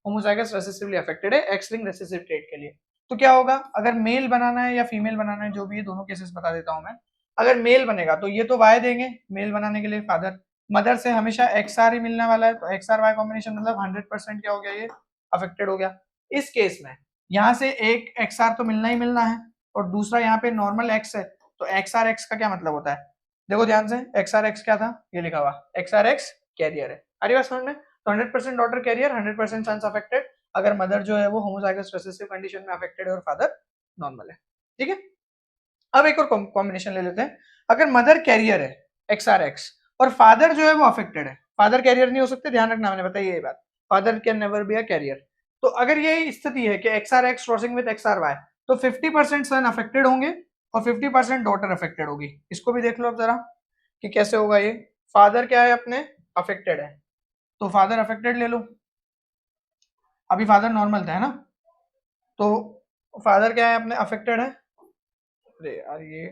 होमोजाइगस रिसेसिवली अफेक्टेड है एक्स लिंक्ड रिसेसिव ट्रेट के लिए। तो क्या होगा, अगर मेल बनाना है या फीमेल बनाना है, जो भी है दोनों केसेस बता देता हूं मैं। अगर मेल बनेगा तो ये तो वाई देंगे मेल बनाने के लिए फादर, मदर से हमेशा एक्स आर ही मिलने वाला है, तो एक्स आर वाई कॉम्बिनेशन मतलब 100% क्या हो गया, ये अफेक्टेड हो गया। इस केस में यहाँ से एक एक्स आर तो मिलना ही मिलना है, और दूसरा यहाँ पे नॉर्मल एक्स है, तो एक्स आर एक्स का क्या मतलब होता है, देखो ध्यान से, एक्स आर एक्स क्या था, ये लिखा हुआ एक्स आर एक्स कैरियर है, अरे बात समझ में। तो 100% डॉटर कैरियर, 100% सन्स अफेक्टेड, अगर मदर जो है वो होमोजाइगस रिसेसिव कंडीशन में अफेक्टेड है और फादर नॉर्मल है, ठीक है। अब एक और कॉम्बिनेशन ले लेते हैं, अगर मदर कैरियर है एक्स आर एक्स और फादर जो है वो अफेक्टेड है, फादर कैरियर नहीं हो सकते, ध्यान रखना, मैंने बताया ये बात, father can never be a carrier. तो अगर ये स्थिति है कि X R X crossing with X R Y, तो 50% सन अफेक्टेड होंगे और 50% डॉटर अफेक्टेड होगी। इसको भी देख लो अब जरा कि कैसे होगा ये। फादर क्या है अपने, अफेक्टेड है, तो फादर अफेक्टेड ले लो, अभी फादर नॉर्मल था है ना, तो फादर क्या है अपने, अफेक्टेड है। अरे यार ये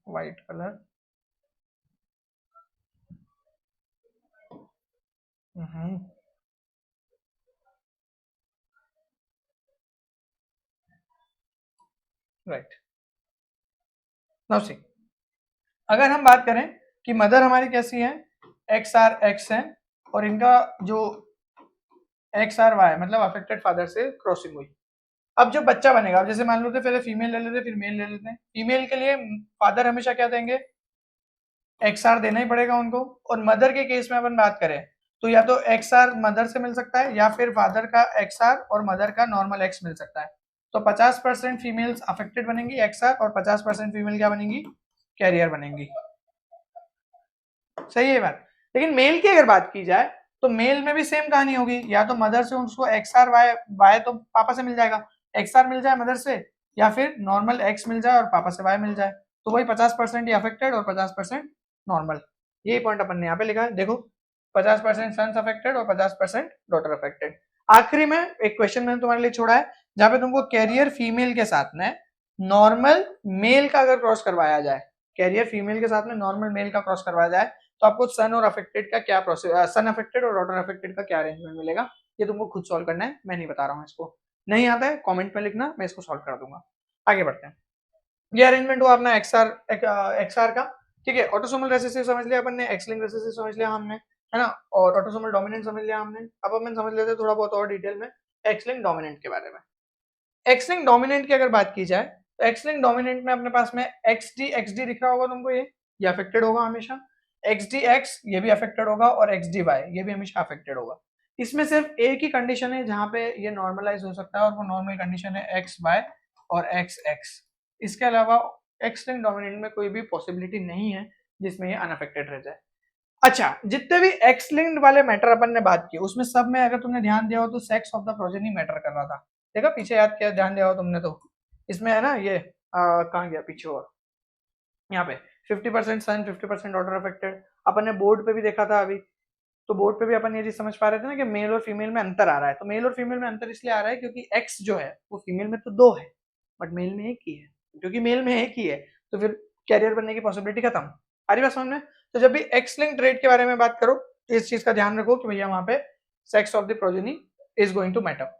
white colour, right. Now see, अगर हम बात करें कि मदर हमारी कैसी है, एक्स आर एक्स है, और इनका जो एक्स आर वाई मतलब अफेक्टेड फादर से क्रॉसिंग हुई। अब जो बच्चा बनेगा, अब जैसे मान लो पहले फीमेल ले लेते फिर मेल ले लेते हैं, फीमेल के लिए फादर हमेशा क्या देंगे, एक्स आर देना ही पड़ेगा उनको। और मदर के केस में अपन बात करें तो या तो एक्स आर मदर से मिल सकता है या फिर फादर का एक्स आर और मदर का नॉर्मल एक्स मिल सकता है। तो 50% फीमेल्स अफेक्टेड बनेंगी एक्स आर, और 50% फीमेल क्या बनेंगी, कैरियर बनेंगी। सही है बात। लेकिन मेल की अगर बात की जाए तो मेल में भी सेम कहानी होगी, या तो मदर से उसको एक्स आर वाई, वाई तो पापा से मिल जाएगा, एक्स आर मिल जाए मदर से, या फिर नॉर्मल एक्स मिल जाए और पापा से वाई मिल जाए। तो वही 50% ही अफेक्टेड और 50% नॉर्मल, यही पॉइंट अपन ने यहाँ पे लिखा है। देखो 50% सन्स अफेक्टेड और 50% डॉटर अफेक्टेड। आखिरी में एक क्वेश्चन मैंने तुम्हारे लिए छोड़ा है, जहां पे तुमको कैरियर फीमेल के साथ में नॉर्मल मेल का अगर क्रॉस करवाया जाए, कैरियर फीमेल के साथ में नॉर्मल मेल का क्रॉस करवाया जाए, तो आपको सन और अफेक्टेड का क्या प्रोसेस, सन अफेक्टेड और डॉटर अफेक्टेड का क्या अरेंजमेंट मिलेगा, ये तुमको खुद सॉल्व करना है, मैं नहीं बता रहा हूँ इसको। नहीं आता है कमेंट में लिखना, मैं इसको सॉल्व कर दूंगा। आगे बढ़ते हैं। ये अरेंजमेंट हुआ अपना एक्सआर का, ठीक है। ऑटोसोमल रेसेसिव समझ लिया अपन ने, एक्स लिंक्ड रेसेसिव समझ लिया हमने, है ना, और ऑटोसोमल डोमिनेंट समझ लिया हमने। अब अपन समझ लेते हैं थोड़ा बहुत और डिटेल में एक्स लिंक्ड डोमिनेंट के बारे में। एक्स लिंक्ड डोमिनेंट की अगर बात की जाए तो एक्स लिंक्ड डोमिनेंट में अपने पास में एक्स डी दिख रहा होगा तुमको, ये अफेक्टेड होगा हमेशा, एक्स डी एक्स ये भी अफेक्टेड होगा, और एक्स डी वाई ये भी हमेशा अफेक्टेड होगा। इसमें सिर्फ एक ही कंडीशन है जहां पे ये नॉर्मलाइज हो सकता है, और वो नॉर्मल कंडीशन है एक्स वाई और एक्स एक्स। इसके अलावा एक्स लिंक्ड डोमिनेंट में कोई भी पॉसिबिलिटी नहीं है जिसमें ये अनअफेक्टेड रह जाए। अच्छा, जितने भी एक्स लिंक्ड वाले मैटर अपन ने बात की उसमें सब में अगर तुमने ध्यान दिया हो तो sex of the progeny matter कर रहा था, देखा पीछे, याद किया, ध्यान दिया हो तुमने तो। इसमें है ना ये कहाँ गया पीछे, और यहाँ पे 50% सन 50% डॉटर अफेक्टेड, अपन ने बोर्ड पे भी देखा था अभी। तो बोर्ड पे भी अपन ये चीज समझ पा रहे थे ना कि मेल और फीमेल में अंतर आ रहा है। तो मेल और फीमेल में अंतर इसलिए आ रहा है क्योंकि एक्स जो है वो फीमेल में तो दो है बट मेल में एक ही है, क्योंकि मेल में एक ही है तो फिर कैरियर बनने की पॉसिबिलिटी खत्म। आ रही बात समझ में। तो जब भी एक्स लिंक्ड ट्रेट के बारे में बात करो तो इस चीज का ध्यान रखो कि भैया वहां पे sex of the progeny is going to matter.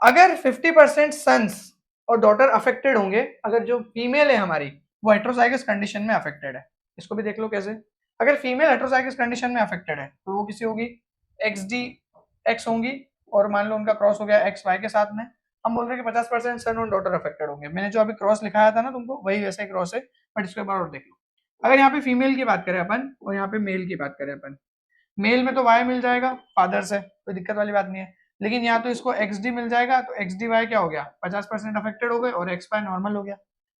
अगर 50% सन्स और डॉटर अफेक्टेड होंगे, अगर जो फीमेल है हमारी वो हेट्रोजाइगस कंडीशन में अफेक्टेड है, इसको भी देख लो कैसे। अगर फीमेल हेट्रोजाइगस कंडीशन में अफेक्टेड है तो वो किसी होगी, एक्स डी एक्स होंगी, और मान लो उनका क्रॉस हो गया एक्स वाई के साथ में, हम बोल रहे हैं कि 50% सन और डॉटर अफेक्टेड होंगे। मैंने जो अभी क्रॉस लिखाया था ना तुमको वही वैसा ही क्रॉस है, बट इसके बाद और देख लो। अगर यहाँ पे फीमेल की बात करें अपन और यहाँ पे मेल की बात करें अपन, मेल में तो वाई मिल जाएगा फादर से, कोई दिक्कत वाली बात नहीं है। लेकिन यहाँ तो इसको एक्स डी मिल जाएगा, तो एक्स डी वाई क्या हो गया, 50% अफेक्टेड हो गए और एक्स वाई नॉर्मल हो गया।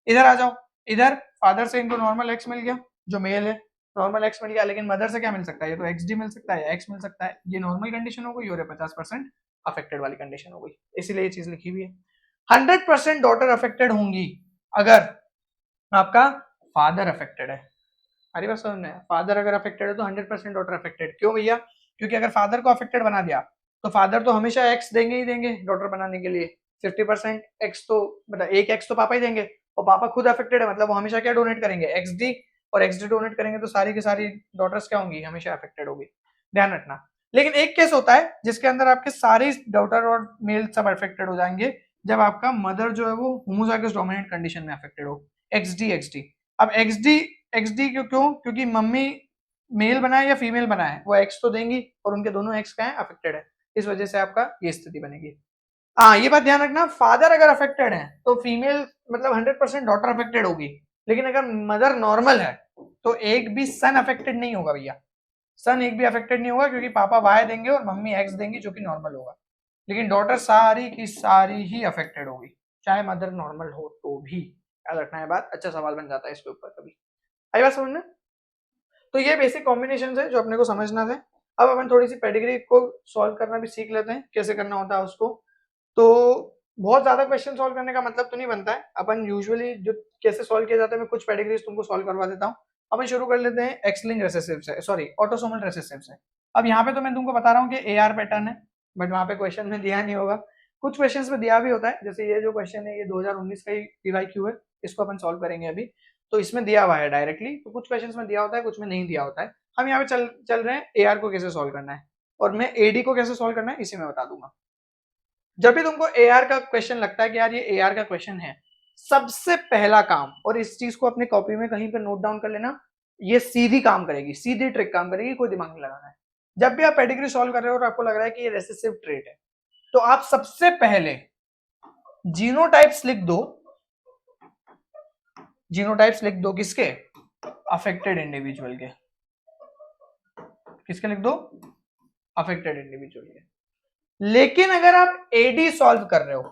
इधर आ जाओ, इधर फादर से इनको नॉर्मल एक्स मिल गया, जो मेल है नॉर्मल एक्स मिल गया, लेकिन मदर से क्या मिल सकता है, ये तो एक्स डी मिल सकता है, एक्स मिल सकता है। ये नॉर्मल कंडीशन हो गई और 50% अफेक्टेड वाली कंडीशन हो गई, इसीलिए ये चीज लिखी हुई है। 100% डॉटर अफेक्टेड होंगी अगर आपका फादर अफेक्टेड है। हमारी बात समझ में, फादर अगर अफेक्टेड है तो 100% डॉटर अफेक्टेड। क्यों भैया, क्योंकि अगर फादर को अफेक्टेड बना दिया तो फादर तो हमेशा एक्स देंगे ही देंगे डॉटर बनाने के लिए। 50% एक्स तो मतलब एक एक्स तो पापा ही देंगे, और पापा खुद अफेक्टेड है मतलब वो हमेशा क्या डोनेट करेंगे, एक्स डी। और XD डोनेट करेंगे तो सारी की सारी डॉटर्स क्या होंगी, हमेशा अफेक्टेड होगी, ध्यान रखना। लेकिन एक केस होता है जिसके अंदर आपके सारे डॉटर और मेल सब अफेक्टेड हो जाएंगे, जब आपका मदर जो है वो होमोजाइगस डोमिनेंट कंडीशन में अफेक्टेड हो, XD। अब XD क्यों, क्योंकि मम्मी मेल बनाए या फीमेल बनाए वो एक्स तो देंगी, और उनके दोनों एक्स का है अफेक्टेड है, इस वजह से आपका ये स्थिति बनेगी। हाँ, ये बात ध्यान रखना, फादर अगर अफेक्टेड है तो फीमेल मतलब 100% डॉटर अफेक्टेड होगी, लेकिन अगर मदर नॉर्मल है तो एक भी सन अफेक्टेड नहीं होगा भैया, सन एक भी अफेक्टेड नहीं होगा, क्योंकि पापा वाई देंगे और मम्मी एक्स देंगी जो कि नॉर्मल होगा, लेकिन डॉटर सारी की सारी ही अफेक्टेड होगी, चाहे मदर नॉर्मल हो तो भी, याद रखना है बात। अच्छा सवाल बन जाता है इसके ऊपर कभी, आई बात समझ में। तो ये बेसिक कॉम्बिनेशन है जो अपने को समझना थे। अब अपन थोड़ी सी पेडिग्री को सॉल्व करना भी सीख लेते हैं, कैसे करना होता है उसको। तो बहुत ज्यादा क्वेश्चन सॉल्व करने का मतलब तो नहीं बनता है, अपन यूजुअली जो कैसे सॉल्व किया जाता है मैं कुछ पेडिग्रीज तुमको सॉल्व करवा देता हूँ। अपन शुरू कर लेते हैं एक्स लिंक्ड रिसेसिव से, सॉरी ऑटोसोमल रिसेसिव से। अब यहाँ पे तो मैं तुमको बता रहा हूँ कि AR पैटर्न है, बट वहां पे क्वेश्चन में दिया नहीं होगा, कुछ क्वेश्चंस में दिया भी होता है, जैसे ये जो क्वेश्चन है ये 2019 का ही PYQ है, इसको अपन सॉल्व करेंगे अभी। तो इसमें दिया हुआ है डायरेक्टली, तो कुछ क्वेश्चंस में दिया होता है, कुछ में नहीं दिया होता है। हम यहाँ पे चल रहे हैं AR को कैसे सॉल्व करना है, और मैं AD को कैसे सॉल्व करना है इसी में बता दूंगा। जब भी तुमको AR का क्वेश्चन लगता है कि यार ये AR का क्वेश्चन है, सबसे पहला काम, और इस चीज को अपनी कॉपी में कहीं पे नोट डाउन कर लेना, ये सीधी काम करेगी, सीधी ट्रिक काम करेगी, कोई दिमाग नहीं लगाना है। जब भी आप पेडिग्री सॉल्व कर रहे हो और आपको लग रहा है कि ये रेसेसिव ट्रेट है, तो आप सबसे पहले जीनोटाइप्स लिख दो, जीनोटाइप्स लिख दो किसके, अफेक्टेड इंडिविजुअल के, किसके लिख दो, अफेक्टेड इंडिविजुअल के। लेकिन अगर आप AD सॉल्व कर रहे हो,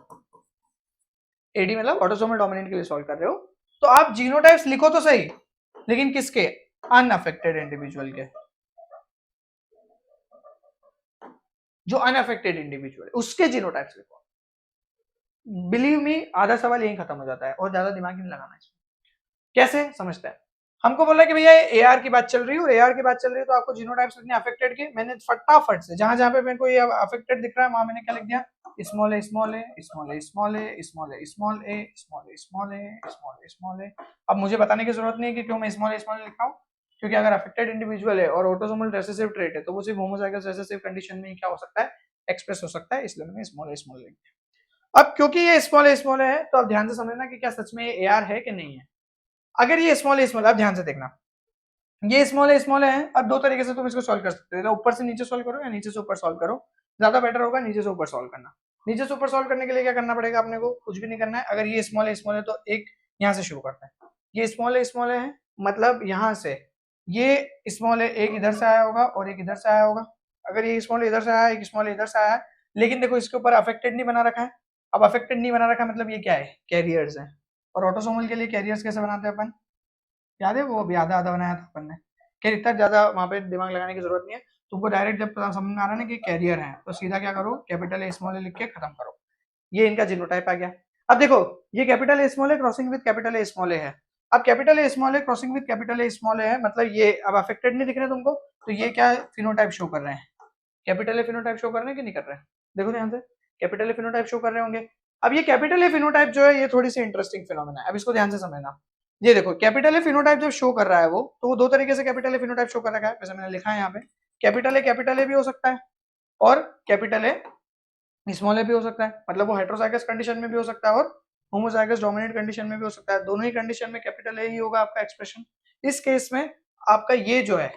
AD मतलब ऑटोसोमल डोमिनेंट के लिए सॉल्व कर रहे हो, तो आप जीनोटाइप्स लिखो तो सही, लेकिन किसके, अनअफेक्टेड इंडिविजुअल के, जो अनअफेक्टेड इंडिविजुअल उसके जीनोटाइप्स लिखो। बिलीव मी, आधा सवाल यही खत्म हो जाता है, और ज्यादा दिमाग नहीं लगाना इसमें। कैसे समझते हैं, हमको बोला कि भैया AR की बात चल रही है, और AR की बात चल रही है तो आपको जीनोटाइप्स लिखने अफेक्टेड के। मैंने फटाफट से जहां जहां पे मेरे को ये अफेक्टेड दिख रहा है वहां मैंने क्या लिख दिया, स्मॉल ए स्मॉल ए स्मॉल ए स्मॉल ए स्मॉल ए स्मॉल ए स्मॉल ए स्मॉल ए स्मॉल ए स्मॉल ए। अब मुझे बताने की जरूरत नहीं है कि क्यों मैं स्मॉल ए लिख रहा हूँ, क्योंकि अगर अफेक्टेड इंडिविजुअल है और ऑटोसोमल रिसेसिव ट्रेट है तो वो सिर्फ होमोजाइगस रिसेसिव कंडीशन में ही क्या हो सकता है, एक्सप्रेस हो सकता है, इसलिए मैंने स्मॉल ए लिख दिया। अब क्योंकि ये स्मॉल ए है तो अब ध्यान से समझना कि क्या सच में ये AR है कि नहीं है। अगर ये स्मॉल ए, अब ध्यान से देखना, ये स्मॉल है, अब दो तरीके से तुम इसको सॉल्व कर सकते हो, ऊपर से नीचे सॉल्व करो या नीचे से ऊपर सॉल्व करो, ज्यादा बेटर होगा नीचे से ऊपर सॉल्व करना। नीचे से ऊपर सॉल्व करने के लिए क्या करना पड़ेगा अपने को, कुछ भी नहीं करना है। अगर ये स्मॉल है तो एक यहाँ से शुरू करते हैं, ये स्मॉल है मतलब यहाँ से ये स्मॉल है, एक इधर से आया होगा और एक इधर से आया होगा। अगर ये स्मॉल इधर से आया, एक स्मॉल इधर से आया, लेकिन देखो इसके ऊपर अफेक्टेड नहीं बना रखा है। अब अफेक्टेड नहीं बना रखा मतलब ये क्या है, कैरियर्स है। और ऑटोसोमल के लिए कैरियर्स कैसे बनाते हैं अपन, याद है, वो अभी आधा आधा बनाया था अपन ने। खैर इतना ज्यादा वहां पे दिमाग लगाने की जरूरत नहीं है, तुमको डायरेक्ट जब पता समझ में आ रहा है ना कि कैरियर है तो सीधा क्या करो, कैपिटल ए स्मॉल ए लिख के खत्म करो। ये इनका जीनोटाइप आ गया। अब देखो ये capital A small A crossing with capital A small A है। अब capital A small A crossing with capital A small A है, मतलब ये अब अफेक्टेड नहीं दिख रहे तुमको, तो ये क्या फिनोटाइप शो कर रहे हैं, कैपिटल ए फिनोटाइप शो कर रहे हैं कि नहीं कर रहे हैं, देखो ध्यान से, कैपिटल ए फिनोटाइप शो कर रहे होंगे। अब ये कैपिटल ए फिनोटाइप जो है ये थोड़ी सी इंटरेस्टिंग फिनोमेना है, अब इसको ध्यान से समझना। ये देखो कैपिटल ए फिनोटाइप जब शो कर रहा है वो, तो वो दो तरीके से कैपिटल ए फिनोटाइप शो कर रखा है, जैसे मैंने लिखा है यहाँ पे, कैपिटल ए भी हो सकता है और कैपिटल ए स्मॉल ए भी हो सकता है, मतलब वो हेटेरोजाइगस कंडीशन में भी हो सकता है और होमोजाइगस डोमिनेंट कंडीशन में भी हो सकता है, दोनों ही कंडीशन में कैपिटल ए ही होगा आपका एक्सप्रेशन। इस केस में आपका ये जो है,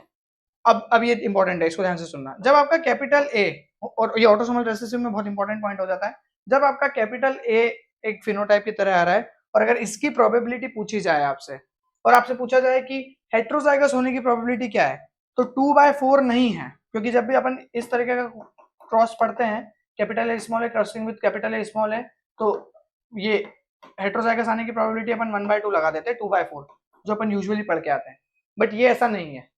अब ये इंपॉर्टेंट है, इसको ध्यान से सुनना। जब आपका कैपिटल ए, और ये ऑटोसोमल रिसेसिव में बहुत इंपॉर्टेंट पॉइंट हो जाता है, जब आपका कैपिटल ए एक फिनोटाइप की तरह आ रहा है और अगर इसकी प्रोबेबिलिटी पूछी जाए आपसे, और आपसे पूछा जाए कि हेटेरोजाइगस होने की प्रोबेबिलिटी क्या है, तो 2/4 नहीं है, क्योंकि जब भी अपन इस तरीके का क्रॉस पढ़ते हैं, capital A small A crossing with capital A small A, तो ये हेटेरोजाइगस आने की प्रोबेबिलिटी अपन 1/2 लगा देते हैं, 2/4 जो अपन यूजुअली पढ़ के आते हैं। बट ये ऐसा नहीं है।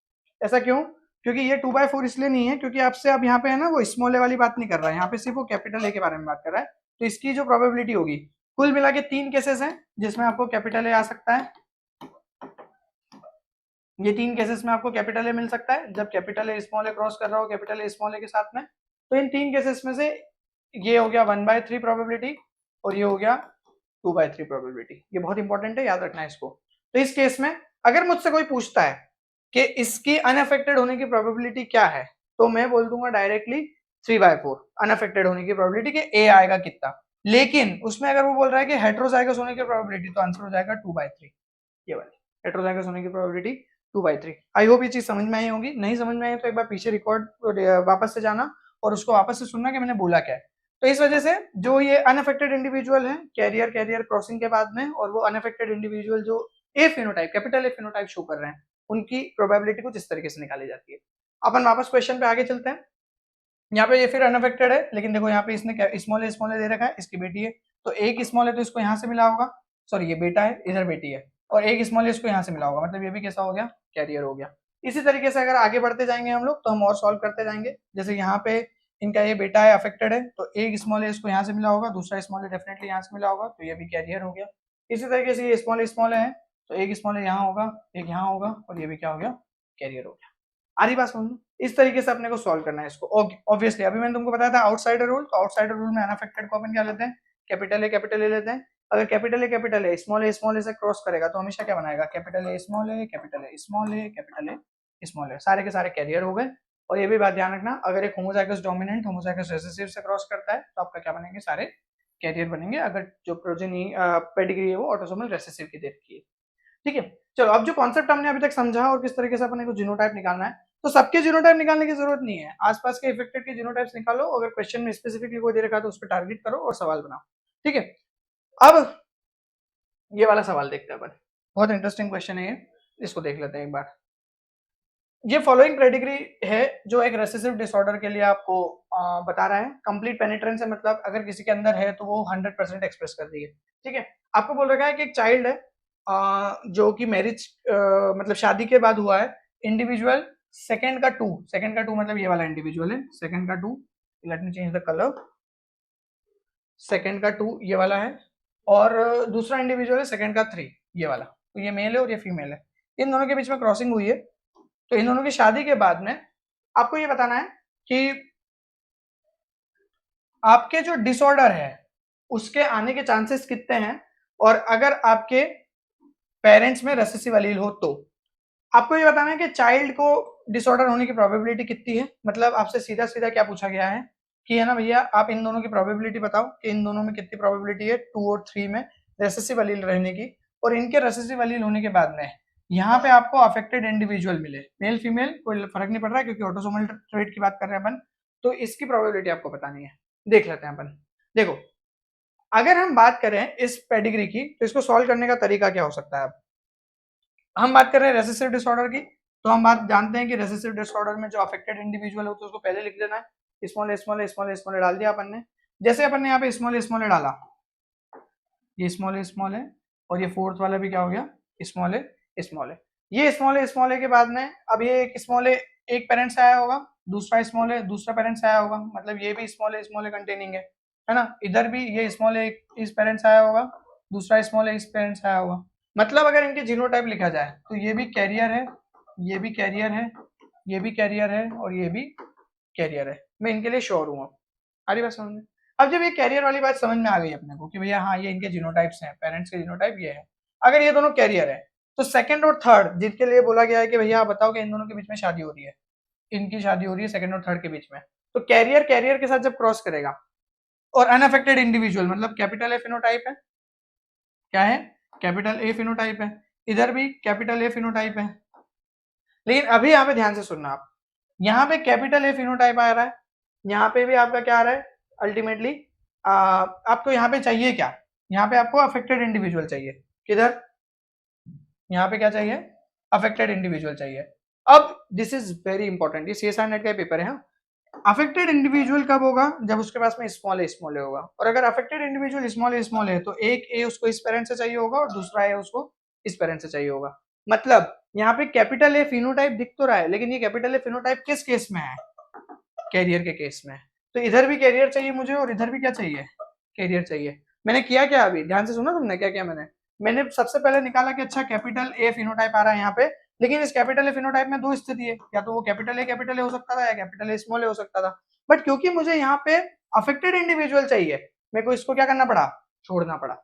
ऐसा क्यों, क्योंकि ये 2/4 इसलिए नहीं है क्योंकि आपसे अब यहाँ पे है ना वो स्मॉल ए वाली बात नहीं कर रहा है, यहाँ पे सिर्फ वो कैपिटल ए के बारे में बात कर रहा है। तो इसकी जो प्रोबेबिलिटी होगी, कुल मिला के 3 केसेस हैं जिसमें आपको कैपिटल ए आ सकता है, ये 3 केसेस में आपको कैपिटल ए मिल सकता है जब capital A small A cross कर रहा हो कैपिटल ए स्मॉल ए के साथ में। तो इन 3 केसेस में से ये हो गया 1/3 प्रोबेबिलिटी और ये हो गया 2/3 प्रोबेबिलिटी। ये बहुत इंपॉर्टेंट है, याद रखना है इसको। तो इस केस में अगर मुझसे कोई पूछता है कि इसकी अनअफेक्टेड होने की प्रोबेबिलिटी क्या है, तो मैं बोल दूंगा डायरेक्टली 3/4 अनअफेक्टेड होने की प्रोबेबिलिटी कि ए आएगा कितना। लेकिन उसमें अगर वो बोल रहा है कि हेट्रोजाइगस होने की प्रोबेबिलिटी, तो आंसर हो जाएगा 2/3। ये वाली हेट्रोजाइगस होने की प्रोबेबिलिटी 2/3। आई होप ये चीज समझ में आई होगी। नहीं समझ में आई तो एक बार पीछे रिकॉर्ड वापस से जाना और उसको वापस से सुनना कि मैंने बोला क्या है। तो इस वजह से जो ये अनअफेक्टेड इंडिविजुअल है कैरियर कैरियर क्रॉसिंग के बाद में, और वो अनअफेक्टेड इंडिविजुअल जो A phenotype capital A phenotype show कर रहे हैं, उनकी प्रोबेबिलिटी कुछ इस तरीके से निकाली जाती है। अपन वापस क्वेश्चन पे आगे चलते हैं। यहाँ पे ये फिर अनअफेक्टेड है, लेकिन देखो यहाँ पे इसने स्मॉल ए दे रखा है, इसकी बेटी है, तो एक स्मॉल है तो इसको यहाँ से मिला होगा, सॉरी ये बेटा है, इधर बेटी है, और एक स्मॉल इसको यहाँ से मिला होगा, मतलब ये भी कैसा हो गया, कैरियर हो गया। इसी तरीके से अगर आगे बढ़ते जाएंगे हम लोग तो हम और सॉल्व करते जाएंगे। जैसे यहाँ पे इनका ये बेटा है अफेक्टेड है, तो एक स्मॉल है इसको यहाँ से मिला होगा, दूसरा स्मॉल है डेफिनेटली यहाँ से मिला होगा, तो ये भी कैरियर हो गया। इसी तरीके से ये स्मॉल है, तो एक स्मॉल है यहाँ होगा, एक यहाँ होगा, और ये भी क्या हो गया, कैरियर हो गया। आ रही बात समझ में? इस तरीके से अपने को सॉल्व करना है इसको। ऑब्वियसली अभी मैंने तुमको बताया था आउटसाइडर रूल, तो आउटसाइडर रूल में अनअफेक्टेड को अपन क्या लेते हैं, कैपिटल ए लेते हैं। अगर कैपिटल ए स्मॉल ए से क्रॉस करेगा तो हमेशा क्या बनाएगा, capital A small A, capital A small A, capital A small A, सारे के सारे कैरियर हो गए। और ये भी बात ध्यान रखना, अगर एक होमोजाइगस डोमिनेंट होमोजाइगस रिसेसिव से क्रॉस करता है तो आपका क्या बनेंगे, सारे कैरियर बनेंगे, अगर जो प्रोजेनी पेडिग्री है वो ऑटोसोमल रिसेसिव की दे रखी है। ठीक है, चलो अब जो कॉन्सेप्ट हमने अभी तक समझा और किस तरीके से अपने को जीनोटाइप निकालना है, तो सबके जीनोटाइप निकालने की जरूरत नहीं है, आसपास के इफेक्टेड के जीनोटाइप्स निकालो, अगर क्वेश्चन में स्पेसिफिकली कोई दे रखा है तो उस पर टारगेट करो और सवाल बनाओ। ठीक है, अब ये वाला सवाल देखते हैं अपन, बहुत इंटरेस्टिंग क्वेश्चन है ये, इसको देख लेते हैं एक बार। ये फॉलोइंग पेडिग्री है जो एक रेसेसिव डिसऑर्डर के लिए आपको बता रहा है। कंप्लीट पेनिट्रेंस है, मतलब अगर किसी के अंदर है तो वो 100% एक्सप्रेस कर रही है। ठीक है, आपको बोल रखा है कि एक चाइल्ड है जो कि मैरिज मतलब शादी के बाद हुआ है, इंडिविजुअल सेकंड का टू मतलब ये वाला इंडिविजुअल है, सेकंड का two, let me change the colour, second का टू ये वाला है, और दूसरा इंडिविजुअल है सेकंड का 3 ये वाला, तो ये मेल है और ये फीमेल है, इन दोनों के बीच में क्रॉसिंग हुई है। तो इन दोनों की शादी के बाद में आपको ये बताना है कि आपके जो डिसऑर्डर है उसके आने के चांसेस कितने हैं, और अगर आपके पेरेंट्स में रेसेसिव एलील हो तो आपको ये बताना है कि चाइल्ड को डिसऑर्डर होने की प्रोबेबिलिटी कितनी है। मतलब आपसे सीधा सीधा क्या पूछा गया है कि है ना भैया, आप इन दोनों की प्रोबेबिलिटी बताओ कि इन दोनों में कितनी प्रोबेबिलिटी है 2 और 3 में रेसेसिव एलील रहने की, और इनके रेसेसिव एलील होने के बाद में यहाँ पे आपको अफेक्टेड इंडिविजुअल मिले, मेल फीमेल कोई फर्क नहीं पड़ रहा है क्योंकि ऑटोसोमल ट्रेट की बात कर रहे हैं अपन, तो इसकी प्रोबेबिलिटी आपको बतानी है। देख लेते हैं अपन। देखो, अगर हम बात करें इस पेडिग्री की तो इसको सॉल्व करने का तरीका क्या हो सकता है। अब हम बात कर रहे हैं रेसेसिव डिसऑर्डर की, तो हम बात जानते हैं कि रेसेसिव डिसऑर्डर में जो अफेक्टेड इंडिविजुअल होता है उसको पहले लिख देना है, स्मॉल ए डाल दिया अपन ने। जैसे अपन ने यहाँ पे स्मॉल ए डाला, ये स्मॉल है, और ये फोर्थ वाला भी क्या हो गया, स्मॉल है। ये स्मॉल ए के बाद में अब ये एक स्मॉल ए एक पेरेंट से आया होगा, दूसरा स्मॉल है दूसरा पेरेंट से आया होगा, मतलब ये भी स्मॉल ए कंटेनिंग है ना। इधर भी ये स्मॉल ए इस पेरेंट से आया होगा, दूसरा स्मॉल ए इस पेरेंट से आया होगा। मतलब अगर इनके जीनोटाइप लिखा जाए तो ये भी कैरियर है, ये भी कैरियर है, ये भी कैरियर है, और ये भी कैरियर है। मैं इनके लिए श्योर हूँ। आ रही बात समझ में? अब जब ये कैरियर वाली बात समझ में आ गई अपने को कि भैया हाँ ये इनके जीनोटाइप्स हैं, पेरेंट्स के जीनोटाइप ये है, अगर ये दोनों कैरियर है तो सेकंड और थर्ड जिनके लिए बोला गया है कि भैया आप बताओ कि इन दोनों के बीच में शादी हो रही है, इनकी शादी हो रही है सेकंड और थर्ड के बीच में, तो कैरियर कैरियर के साथ जब क्रॉस करेगा, और अनअफेक्टेड इंडिविजुअल मतलब कैपिटल ए फिनोटाइप है, क्या है, कैपिटल ए फिनोटाइप है, इधर भी कैपिटल ए फिनोटाइप है। लेकिन अभी यहाँ पे ध्यान से सुनना आप, यहाँ पे कैपिटल ए फिनोटाइप आ रहा है, यहाँ पे भी आपका क्या आ रहा है, अल्टीमेटली आपको यहाँ पे चाहिए क्या, यहाँ पे आपको अफेक्टेड इंडिविजुअल चाहिए, किधर, यहाँ पे क्या चाहिए, अफेक्टेड इंडिविजुअल चाहिए। अब दिस इज वेरी इंपॉर्टेंट, ये सीएसआर नेट का पेपर है। अफेक्टेड इंडिविजुअल कब होगा, जब उसके पास में स्मॉल ए होगा, और अगर अफेक्टेड इंडिविजुअल स्मॉल ए तो एक ए उसको इस पेरेंट से चाहिए होगा और दूसरा ए उसको इस पेरेंट से चाहिए होगा। मतलब यहाँ पे कैपिटल ए फिनोटाइप दिख तो रहा है, लेकिन ये कैपिटल ए फिनोटाइप किस केस में है, कैरियर के केस में। तो इधर भी कैरियर चाहिए मुझे और इधर भी क्या चाहिए, कैरियर चाहिए। मैंने किया क्या, अभी ध्यान से सुना तुमने क्या किया, मैंने सबसे पहले निकाला कि अच्छा कैपिटल ए फिनोटाइप आ रहा है यहाँ पे, लेकिन इस कैपिटल ए फिनोटाइप में दो स्थिति है, या तो वो कैपिटल ए हो सकता था या कैपिटल ए स्मॉल ए हो सकता था, बट क्योंकि मुझे यहाँ पे अफेक्टेड इंडिविजुअल चाहिए, मेरे को इसको क्या करना पड़ा, छोड़ना पड़ा।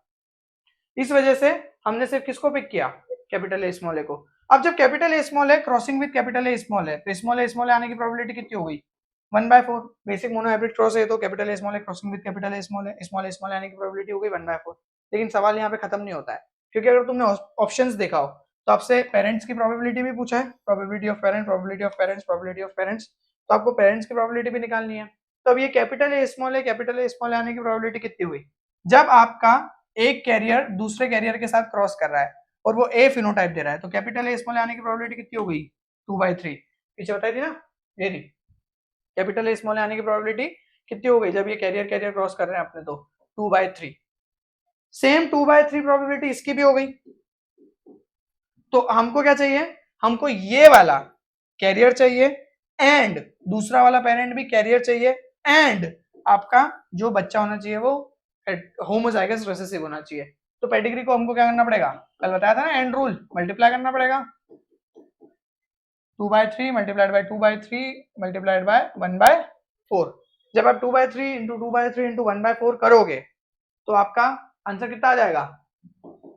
इस वजह से हमने सिर्फ किसको पिक किया, कैपिटल ए स्मॉल ए को। अब जब कैपिटल ए स्मॉल है crossing with capital A small है, तो स्मॉल ए आने की प्रोबेबिलिटी कितनी हो गई? 1/4। बेसिक मोनो हाइब्रिड क्रॉस है तो capital A small crossing with capital A small है आने की प्रोबेबिलिटी हो गई 1/4। लेकिन सवाल यहाँ पे खत्म नहीं होता है, क्योंकि अगर तुमने ऑप्शंस देखा हो तो आपसे पेरेंट्स की प्रोबेबिलिटी भी पूछा है, probability of parents, probability of parents, probability of parents, तो आपको पेरेंट्स की प्रोबेबिलिटी भी निकालनी है। तो अब ये कैपिटल ए स्मॉल है आने की प्रोबेबिलिटी कितनी हुई? जब आपका एक कैरियर दूसरे कैरियर के साथ क्रॉस कर रहा है और वो ए फिनोटाइप दे रहा है, तो कैपिटल ए स्मॉल आने की प्रोबेबिलिटी कितनी हो गई? 2/3। पीछे बताई थी ना, ये नहीं, कैपिटल ए स्मॉल आने की प्रोबेबिलिटी कितनी हो गई जब ये कैरियर क्रॉस कर रहे हैं अपने, तो 2/3। सेम 2/3 प्रोबेबिलिटी इसकी भी हो गई। तो हमको क्या चाहिए? हमको ये वाला कैरियर चाहिए एंड दूसरा वाला पेरेंट भी कैरियर चाहिए एंड आपका जो बच्चा होना चाहिए वो होमोजाइगस रिसेसिव होना चाहिए। तो पेडिग्री को हमको क्या करना पड़ेगा? कल बताया था ना एंड रूल, मल्टीप्लाई करना पड़ेगा। 2/3 मल्टीप्लाइड बाय 2/3 मल्टीप्लाइड बाय 1/4। जब आप 2/3 इंटू 2/3 इंटू 1/4 करोगे तो आपका आंसर कितना आ जाएगा?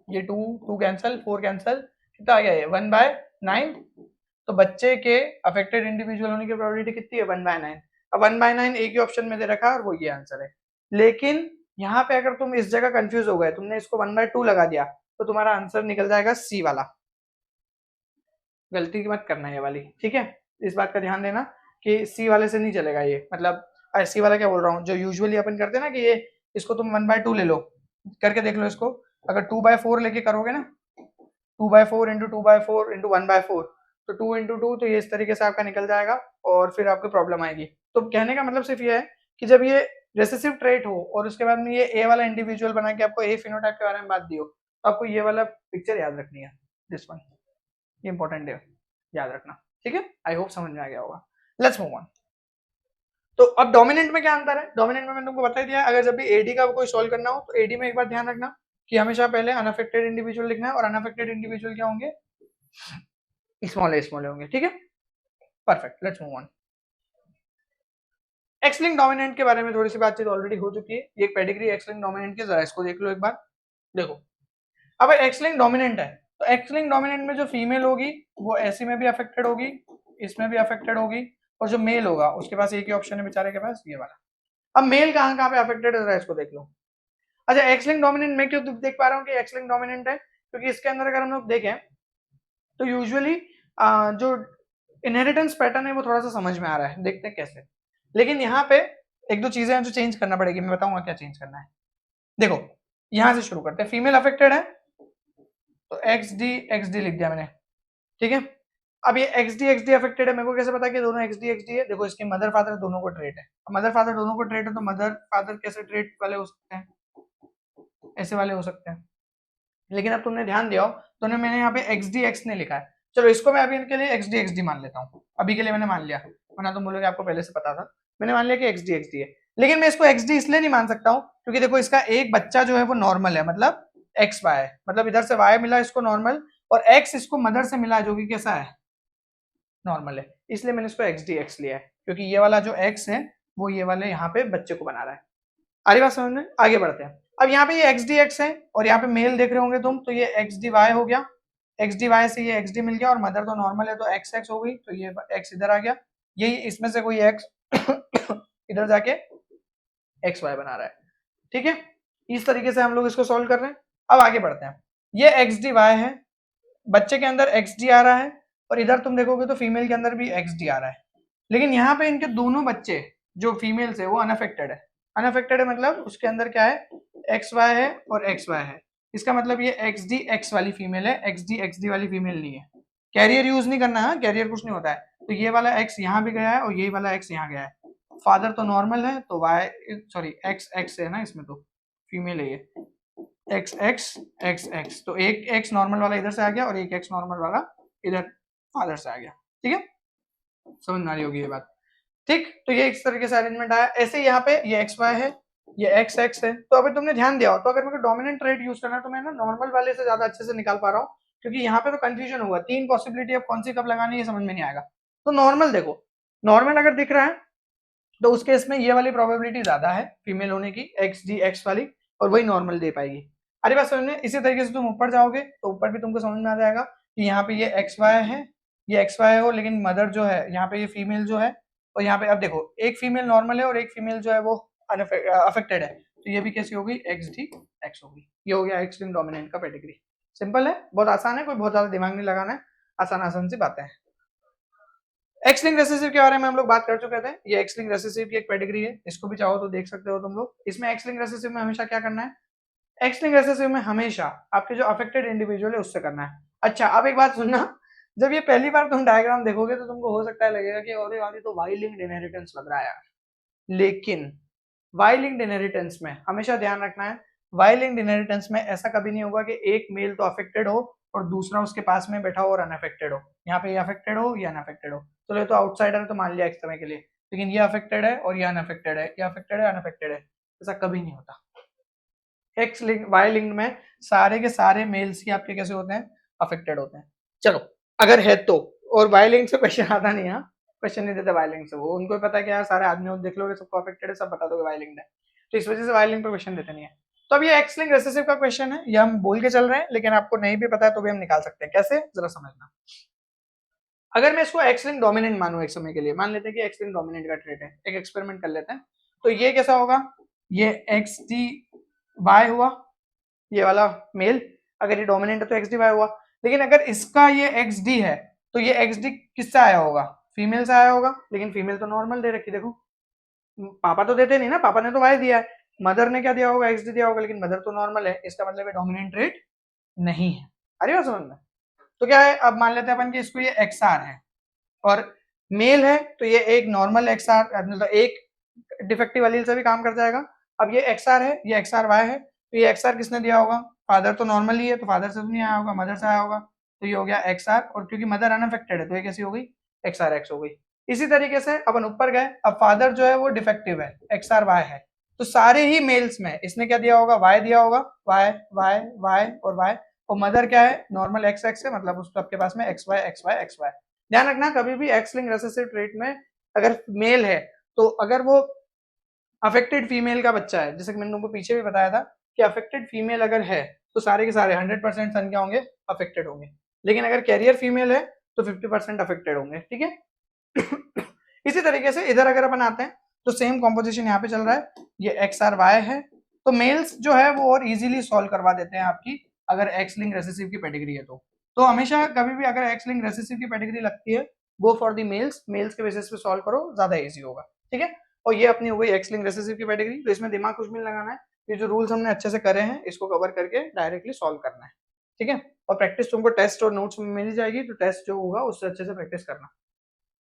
ये 2 कैंसिल, 4 कैंसिल, कितना आ गया ये? 1/9। तो बच्चे के अफेक्टेड इंडिविजुअल होने की प्रोबेबिलिटी कितनी है? 1/9। अब 1/9 एक ही ऑप्शन में दे रखा है और वो ये आंसर है। लेकिन यहाँ पे अगर तुम इस जगह कंफ्यूज हो गए, तुमने इसको 1/2 लगा दिया, तो तुम्हारा आंसर निकल जाएगा सी वाला। गलती की मत करना ये वाली, ठीक है? इस बात का ध्यान देना कि सी वाले से नहीं चलेगा ये, मतलब सी वाला क्या बोल रहा हूँ, जो यूजुअली अपन करते हैं ना कि ये इसको तुम 1/2 ले लो, करके देख लो इसको। अगर 2/4 लेके करोगे ना, 2/4 इंटू 2/4 इंटू 1/4, तो 2 इंटू 2, तो ये इस तरीके से आपका निकल जाएगा और फिर आपको प्रॉब्लम आएगी। तो कहने का मतलब सिर्फ ये है कि जब ये रेसेसिव ट्रेट हो और उसके बाद में ये ए वाला इंडिविजुअल बना के आपको ए फिनोटाइप के बारे में बात दी हो, तो आपको ये वाला पिक्चर याद रखनी है, दिस वन, ये इंपॉर्टेंट है, याद रखना, ठीक है? आई होप समझ में आ गया होगा। Let's move on. तो अब डोमिनेंट में क्या अंतर है? डोमिनेंट में मैंने तुमको बता दिया, अगर जब भी एडी का कोई सॉल्व करना हो तो एडी में एक बार ध्यान रखना कि हमेशा पहले अनअफेक्टेड इंडिविजुअल लिखना है, और अनअफेक्टेड इंडिविजुअल क्या होंगे? स्मॉल होंगे, ठीक है? Perfect, let's move on. X link dominant के बारे में थोड़ी सी बातचीत ऑलरेडी हो चुकी है। ये एक पेडिग्री एक्स लिंक डोमिनेंट की, जरा इसको देख लो एक बार। देखो, अब एक्स लिंक डोमिनेंट है तो एक्स लिंक डोमिनेंट में जो फीमेल होगी वो ऐसी में भी अफेक्टेड होगी, इसमें भी अफेक्टेड होगी, और जो मेल होगा उसके पास एक ही ऑप्शन है बेचारे के पास, ये वाला। अब मेल कहाँ कहाँ पे अफेक्टेड है इसको देख लो। अच्छा, एक्स लिंक डोमिनेंट में क्यों देख पा रहा हूँ कि एक्स लिंक डोमिनेंट है? क्योंकि इसके अंदर अगर हम लोग देखें तो यूजुअली जो इनहेरिटेंस पैटर्न है वो थोड़ा सा समझ में आ रहा है, देखते हैं कैसे। लेकिन यहाँ पे एक दो चीजें हैं जो चेंज करना पड़ेगी, मैं बताऊंगा क्या चेंज करना है। देखो, यहां से शुरू करते हैं। फीमेल अफेक्टेड है तो XD लिख दिया मैंने, ठीक है? अब ये XD अफेक्टेड है, मेरे को कैसे पता कि दोनों XD है? देखो, इसके मदर फादर दोनों को ट्रेट है। मदर फादर दोनों को ट्रेट है तो मदर फादर कैसे ट्रेट वाले हो सकते हैं? ऐसे वाले हो सकते हैं। लेकिन अब तुमने ध्यान दिया हो तो मैंने यहाँ पे XD ने लिखा है। चलो इसको मैं अभी इनके लिए XD मान लेता हूँ, अभी के लिए मैंने मान लिया, वरना तुम बोलोगे आपको पहले से पता था। मैंने मान लिया कि XD है, लेकिन मैं इसको XD इसलिए नहीं मान सकता हूँ क्योंकि देखो इसका एक बच्चा जो है वो नॉर्मल है, मतलब XY है, मतलब इधर से Y मिला इसको नॉर्मल, और X इसको मदर से मिला जो कि कैसा है? नॉर्मल है। इसलिए मैंने इसको XD लिया है क्योंकि ये वाला जो X है वो ये वाले यहाँ पे बच्चे को बना रहा है। आगे बात समझ में? आगे बढ़ते हैं। अब यहाँ पे ये XD है और यहाँ पे मेल देख रहे होंगे तुम, तो ये XDY हो गया, XDY से ये XD मिल गया, और मदर तो नॉर्मल है तो XX हो गई, तो ये X इधर आ गया, यही इसमें से कोई X इधर जाके XY बना रहा है, ठीक है? इस तरीके से हम लोग इसको सॉल्व कर रहे हैं। अब आगे बढ़ते हैं। ये XDY है, बच्चे के अंदर XD आ रहा है, और इधर तुम देखोगे तो फीमेल के अंदर भी XD आ रहा है, लेकिन यहाँ पे इनके दोनों बच्चे जो फीमेल से वो अनअफेक्टेड है। अनअफेक्टेड है मतलब उसके अंदर क्या है? XY है और XY है। इसका मतलब ये XD वाली फीमेल है, XD वाली फीमेल नहीं है। कैरियर यूज नहीं करना है, कैरियर कुछ नहीं होता है। तो ये वाला X यहाँ भी गया है और यही वाला X यहाँ गया है। फादर तो नॉर्मल है तो XX है ना, इसमें तो फीमेल है ये, XX, तो एक X नॉर्मल वाला इधर से आ गया और एक X नॉर्मल वाला इधर फादर से आ गया, ठीक है? समझ में आ रही होगी ये बात, ठीक? तो ये इस तरीके से अरेंजमेंट आया। ऐसे यहाँ पे ये XY है, ये XX है। तो अभी तुमने ध्यान दिया हो तो अगर मेरे को डोमिनेंट ट्रेट यूज करना है तो मैं ना नॉर्मल वाले से ज्यादा अच्छे से निकाल पा रहा हूँ, क्योंकि यहाँ पे तो कंफ्यूजन होगा, 3 पॉसिबिलिटी, अब कौन सी कब लगानी है समझ में नहीं आएगा। तो नॉर्मल देखो, नॉर्मल अगर दिख रहा है तो उस केस में ये वाली प्रोबेबिलिटी ज्यादा है फीमेल होने की, XD वाली, और वही नॉर्मल दे पाएगी। अरे बात समझ में? इसी तरीके से तुम ऊपर जाओगे तो ऊपर भी तुमको समझ में आ जाएगा कि यहाँ पे ये एक्स वाई है, ये एक्स वाई हो, लेकिन मदर जो है यहाँ पे ये फीमेल जो है, और यहाँ पे अब देखो एक फीमेल नॉर्मल है और एक फीमेल जो है वो अफेक्टेड है, तो ये भी कैसी होगी, एक्स डी एक्स होगी। ये हो गया एक्स लिंक डोमिनेंट का पेडिग्री। सिंपल है, बहुत आसान है, कोई बहुत ज्यादा दिमाग नहीं लगाना है, आसान आसान सी बातें हैं। एक्स लिंक रेसेसिव के बारे में हम लोग बात कर चुके थे। ये एक्स लिंक रेसेसिव की एक पेडिग्री है, इसको भी चाहो तो देख सकते हो तुम लोग। इसमें एक्स लिंक रेसेसिव में हमेशा क्या करना है, एक्स लिंक रेसेसिव में हमेशा आपके जो अफेक्टेड इंडिविजुअल है उससे करना है। अच्छा अब एक बात सुनना, जब ये पहली बार तुम डायग्राम देखोगे तो तुमको हो सकता है लगेगा कि अरे यार ये तो वाई लिंक्ड इनहेरिटेंस लग रहा है यार, लेकिन वाई लिंक्ड इनहेरिटेंस में हमेशा ध्यान रखना है, वाई लिंक्ड इनहेरिटेंस में ऐसा कभी नहीं होगा कि एक मेल तो अफेक्टेड हो और दूसरा उसके पास में बैठा हो और अनअफेक्टेड हो। यहाँ पे ये अफेक्टेड हो, ये अनअफेक्टेड हो, तो ये तो आउटसाइडर है तो मान लिया एक समय के लिए, लेकिन ये अफेक्टेड है और ये अनअफेक्टेड है, ये अफेक्टेड है अनअफेक्टेड है, ऐसा कभी नहीं होता। एक्स लिंक वाई लिंक में सारे के सारे मेल्स ही आपके कैसे होते हैं, अफेक्टेड होते हैं। चलो अगर है तो, और वाई लिंक से क्वेश्चन आता नहीं है, क्वेश्चन नहीं देते वाई लिंक से, वो उनको पता है कि यार सारे आदमी देख लोगे सबको अफेक्टेड है, सब बता दोगे वाई लिंक है, तो इस वजह से वाई लिंक पे क्वेश्चन देते नहीं है। तो अब ये एक्स लिंक रेसेसिव का क्वेश्चन है, ये हम बोल के चल रहे हैं, लेकिन आपको नहीं भी पता है तो भी हम निकाल सकते हैं। कैसे, जरा समझना। अगर मैं इसको एक्स लिंक डोमिनेंट मानूं एक समय के लिए, मान लेते हैं कि एक्स लिंक डोमिनेंट का ट्रेट है, एक एक्सपेरिमेंट कर लेते हैं, तो ये कैसा होगा, ये एक्स डी वाई हुआ, ये वाला मेल, अगर ये डोमिनेंट है तो एक्स डी वाई हुआ, लेकिन अगर इसका ये एक्स डी है तो ये एक्स डी किससे आया होगा, फीमेल से आया होगा, लेकिन फीमेल तो नॉर्मल दे रखी, देखो पापा तो देते नहीं ना, पापा ने तो वाई दिया है, मदर ने क्या दिया होगा, एक्स डी दिया होगा, लेकिन मदर तो नॉर्मल है, इसका मतलब डोमिनेंट ट्रेट नहीं है। अरे समझ में, तो क्या है, अब मान लेते हैं अपन कि इसको ये एक्स आर है और मेल है, तो ये एक नॉर्मल एक्स आर मतलब एक डिफेक्टिव एलील से भी काम कर जाएगा। अब ये एक्स आर है, ये एक्स आर वाई है, तो ये एक्स आर किसने दिया होगा, फादर तो नॉर्मल ही है, तो फादर से तो नहीं आया होगा, मदर से आया होगा, तो ये हो गया एक्स आर, और क्योंकि मदर अनअफेक्टेड है तो ये कैसी हो गई, एक्स आर एक्स हो गई। इसी तरीके से अपन ऊपर गए, अब फादर जो है वो डिफेक्टिव है, एक्स आर वाई है, तो सारे ही मेल्स में इसने क्या दिया होगा, वाई दिया होगा, वाई वाई वाई और वाई, और मदर क्या है, नॉर्मल एक्स एक्स है, मतलब उस आपके पास में X Y X Y X Y. ध्यान रखना कभी भी एक्स लिंक रेसेसिव ट्रेट में अगर मेल है तो अगर वो अफेक्टेड फीमेल का बच्चा है, जैसे कि मैंने तुमको पीछे भी बताया था कि अफेक्टेड फीमेल अगर है तो सारे के सारे 100% सन क्या होंगे, अफेक्टेड होंगे, लेकिन अगर कैरियर फीमेल है तो 50% अफेक्टेड होंगे, ठीक है। इसी तरीके से इधर अगर अपन आते हैं तो सेम कॉम्पोजिशन यहाँ पे चल रहा है, ये एक्स आर वाई है, तो मेल्स जो है वो और इजीली सॉल्व करवा देते हैं आपकी, अगर एक्स लिंक रेसेसिव की पेडिग्री है तो हमेशा कभी भी अगर एक्स लिंक रेसेसिव की पेडिग्री लगती है, go for the males, males के बेसिस पे सॉल्व करो, ज्यादा इजी होगा, ठीक है। और ये अपनी हो गई एक्स लिंक रेसेसिव की पेडिग्री, तो इसमें दिमाग कुछ भी नहीं लगाना है, ये जो रूल्स हमने अच्छे से करे हैं इसको कवर करके डायरेक्टली सॉल्व करना है, ठीक है। और प्रैक्टिस तुमको टेस्ट और नोट्स में मिल जाएगी, तो टेस्ट जो होगा उससे अच्छे से प्रैक्टिस करना,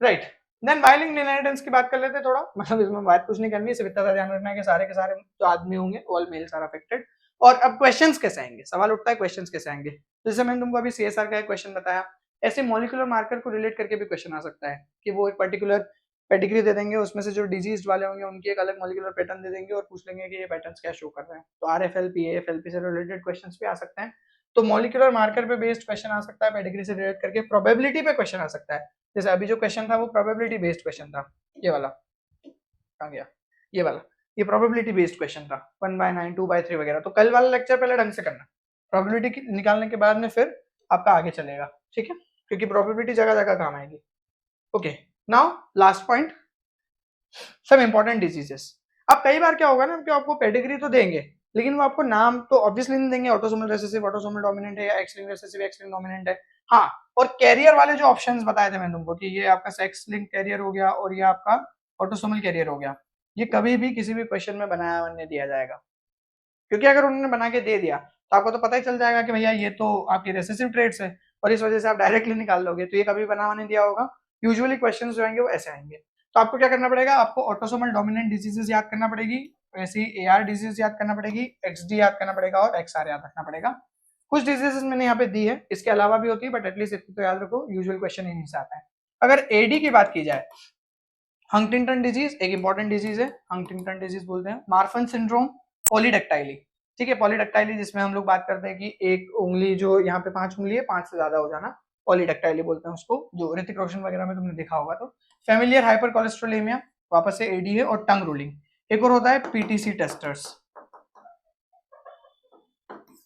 right. Then Y linked inheritance की बात कर लेते हैं थोड़ा, मतलब इसमें बात कुछ नहीं करनी, सिर्फ इतना सा ध्यान रखना है कि सारे के सारे जो आदमी होंगे ऑल मेल्स आर अफेक्टेड। और अब क्वेश्चंस कैसे आएंगे, सवाल उठता है क्वेश्चंस कैसे आएंगे, तो जैसे मैंने तुमको अभी सीएसआर का एक क्वेश्चन बताया, ऐसे मॉलिक्यूलर मार्कर को रिलेट करके भी क्वेश्चन आ सकता है कि वो एक पर्टिकुलर पेडिग्री दे देंगे, उसमें से जो डिजीज वाले होंगे उनकी एक अलग मॉलिक्यूलर पैटर्न दे देंगे और पूछ लेंगे कि ये पैटर्न्स क्या शो कर रहे हैं, तो आरएफएलपी एएफएलपी से रिलेटेड क्वेश्चंस भी आ सकते हैं। तो मॉलिक्यूलर मार्कर पे बेस्ड क्वेश्चन आ सकता है, पेडिग्री से रिलेट करके प्रोबेबिलिटी पे क्वेश्चन आ सकता है, जैसे अभी जो क्वेश्चन था वो प्रोबेबिलिटी बेस्ड क्वेश्चन था, ये वाला कहाँ गया, ये वाला, ये प्रोबेबिलिटी बेस्ड क्वेश्चन था 1/9 2/3 वगैरह। तो कल वाला लेक्चर पहले ढंग से करना, प्रोबेबिलिटी निकालने के बाद में फिर आपका आगे चलेगा, ठीक है, क्योंकि प्रोबेबिलिटी जगह जगह काम आएगी। ओके, नाउ लास्ट पॉइंट, सब इंपॉर्टेंट डिजीजेस। अब कई बार क्या होगा ना कि आपको पेडिग्री तो देंगे, लेकिन वो आपको नाम तो ऑब्वियसली नहीं देंगे, ऑटोसोमल रिसेसिव ऑटोसोमल डोमिनेंट है या x link recessive x link dominant है, हाँ। और कैरियर वाले जो ऑप्शंस बताए थे मैंने तुमको कि ये आपका सेक्स लिंक कैरियर हो गया और ये आपका ऑटोसोमल कैरियर हो गया, ये कभी भी किसी भी क्वेश्चन में बनाया नहीं दिया जाएगा, क्योंकि अगर उन्होंने बना के दे दिया तो आपको तो पता ही चल जाएगा कि भैया ये तो आपकी रेसेसिव ट्रेट्स है, और इस वजह से आप डायरेक्टली निकाल लोगे, तो ये कभी बनावा नहीं दिया होगा। यूजुअली क्वेश्चंस जो आएंगे वो ऐसे आएंगे, तो आपको क्या करना पड़ेगा, आपको ऑटोसोमल डोमिनेंट डिजीजेस याद करना पड़ेगी, वैसे ही एआर डिजीज याद करना पड़ेगी, एक्सडी याद करना पड़ेगा और एक्सआर याद रखना पड़ेगा। कुछ डिजीजेस मैंने यहाँ पे दी है, इसके अलावा भी होती है, बट एटलीस्ट इतना तो याद रखो, यूजुअल क्वेश्चन इन्हीं से आता है। अगर एडी की बात की जाए, हंटिंगटन डिजीज एक इंपॉर्टेंट डिजीज है, हंटिंगटन डिजीज बोलते हैं, मार्फन सिंड्रोम, पॉलीडेक्टाइली, ठीक है, पॉलीडेक्टाइली जिसमें हम लोग बात करते हैं कि एक उंगली जो यहाँ पे 5 उंगली है 5 से ज्यादा हो जाना, पॉलीडेक्टाइली बोलते हैं उसको, जो ऋतिक रोशन वगैरह में तुमने देखा होगा। तो फेमिलियर हाइपर कोलेस्ट्रोलेमिया वापस से एडी है, और टंग रूलिंग, एक और होता है पीटीसी टेस्टर्स,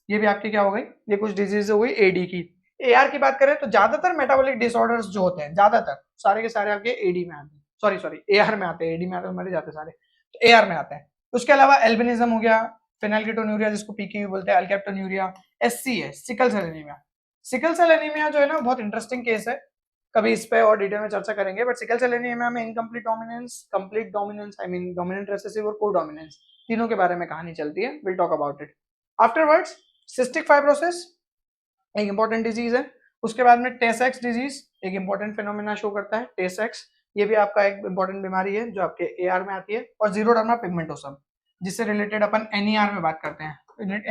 ये भी आपकी क्या हो गई, ये कुछ डिजीज हो गई एडी की। AR की बात करें तो ज्यादातर मेटाबॉलिक डिसऑर्डर्स जो होते हैं, ज्यादातर सारे के सारे आपके AD में आते हैं, सॉरी AR में आते हैं, AD में आते हैं मरे जाते सारे, तो AR में आते हैं। उसके अलावा एल्बिनिज्म हो गया, फेनिलकेटोन्यूरिया जिसको PKU बोलते हैं, अल्केप्टोन्यूरिया, SC है sickle cell anaemia. Sickle cell anaemia जो है ना बहुत इंटरेस्टिंग केस है, कभी इस पे और डिटेल में चर्चा करेंगे। बट सिकल सेल एनीमिया में incomplete dominance, complete dominance, I mean dominant recessive और कोडोमिनेंस, तीनों के बारे में कहानी चलती है, will talk about it afterwards. Cystic fibrosis एक इंपॉर्टेंट डिजीज है। उसके बाद में टेसेक्स डिजीज एक इंपॉर्टेंट फिनोमेना शो करता है, टेसेक्स, ये भी आपका एक इंपॉर्टेंट बीमारी है जो आपके AR में आती है। और जीरोडर्मा पिगमेंटोसम जिससे रिलेटेड अपन NER में बात करते हैं,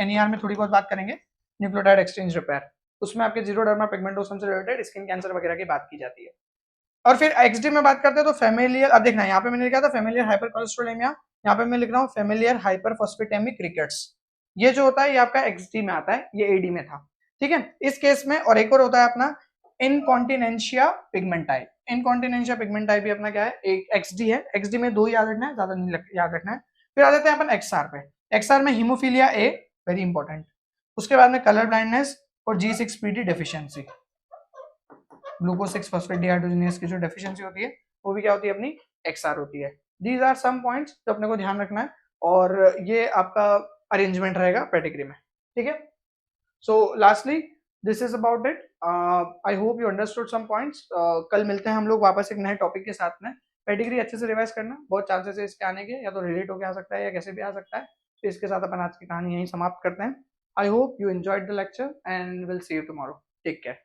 NER में थोड़ी बहुत बात करेंगे, न्यूक्लियोटाइड एक्सचेंज रिपेयर, उसमें आपके जीरोडर्मा पिगमेंटोसम से रिलेटेड स्किन कैंसर वगैरह की बात की जाती है। और फिर XD में बात करते हैं तो फेमिलियर, अब देखना यहाँ पे मैंने लिखा था फेमिलियर हाइपर कोलेस्ट्रोलेमिया, यहाँ पे मैं लिख रहा हूँ फेमिलियर हाइपर फॉस्फेटेमिक रिकेट्स। ये जो होता है ये आपका XD में आता है, ये AD में था, ठीक है इस केस में। और एक और होता है अपना इनकॉन्टिनेंशिया पिगमेंटाई, इनकॉन्टिनेंशिया पिगमेंटाई भी अपना क्या है, एक XD है। XD में दो याद रखना है, ज्यादा नहीं याद रखना है। फिर आ जाते हैं अपन XR पे। XR में हीमोफीलिया A, वेरी इंपॉर्टेंट। उसके बाद में कलर ब्लाइंडनेस और G6PD deficiency, glucose 6 phosphate dehydrogenase की जो डेफिशिएंसी होती है वो भी क्या होती है अपनी XR होती है। दीज आर सम पॉइंट्स जो अपने को ध्यान रखना है, और ये आपका अरेंजमेंट रहेगा पेडिग्री में, ठीक है। So lastly this is about it, I hope you understood some points. कल मिलते हैं हम लोग वापस एक नए टॉपिक के साथ में। पेडिग्री अच्छे से रिवाइज करना, बहुत चांसेस है इसके आने के, या तो रिलेट होकर आ सकता है या कैसे भी आ सकता है। तो इसके साथ अपन आज की कहानी यहीं समाप्त करते हैं। I hope you enjoyed the lecture and will see you tomorrow, take care.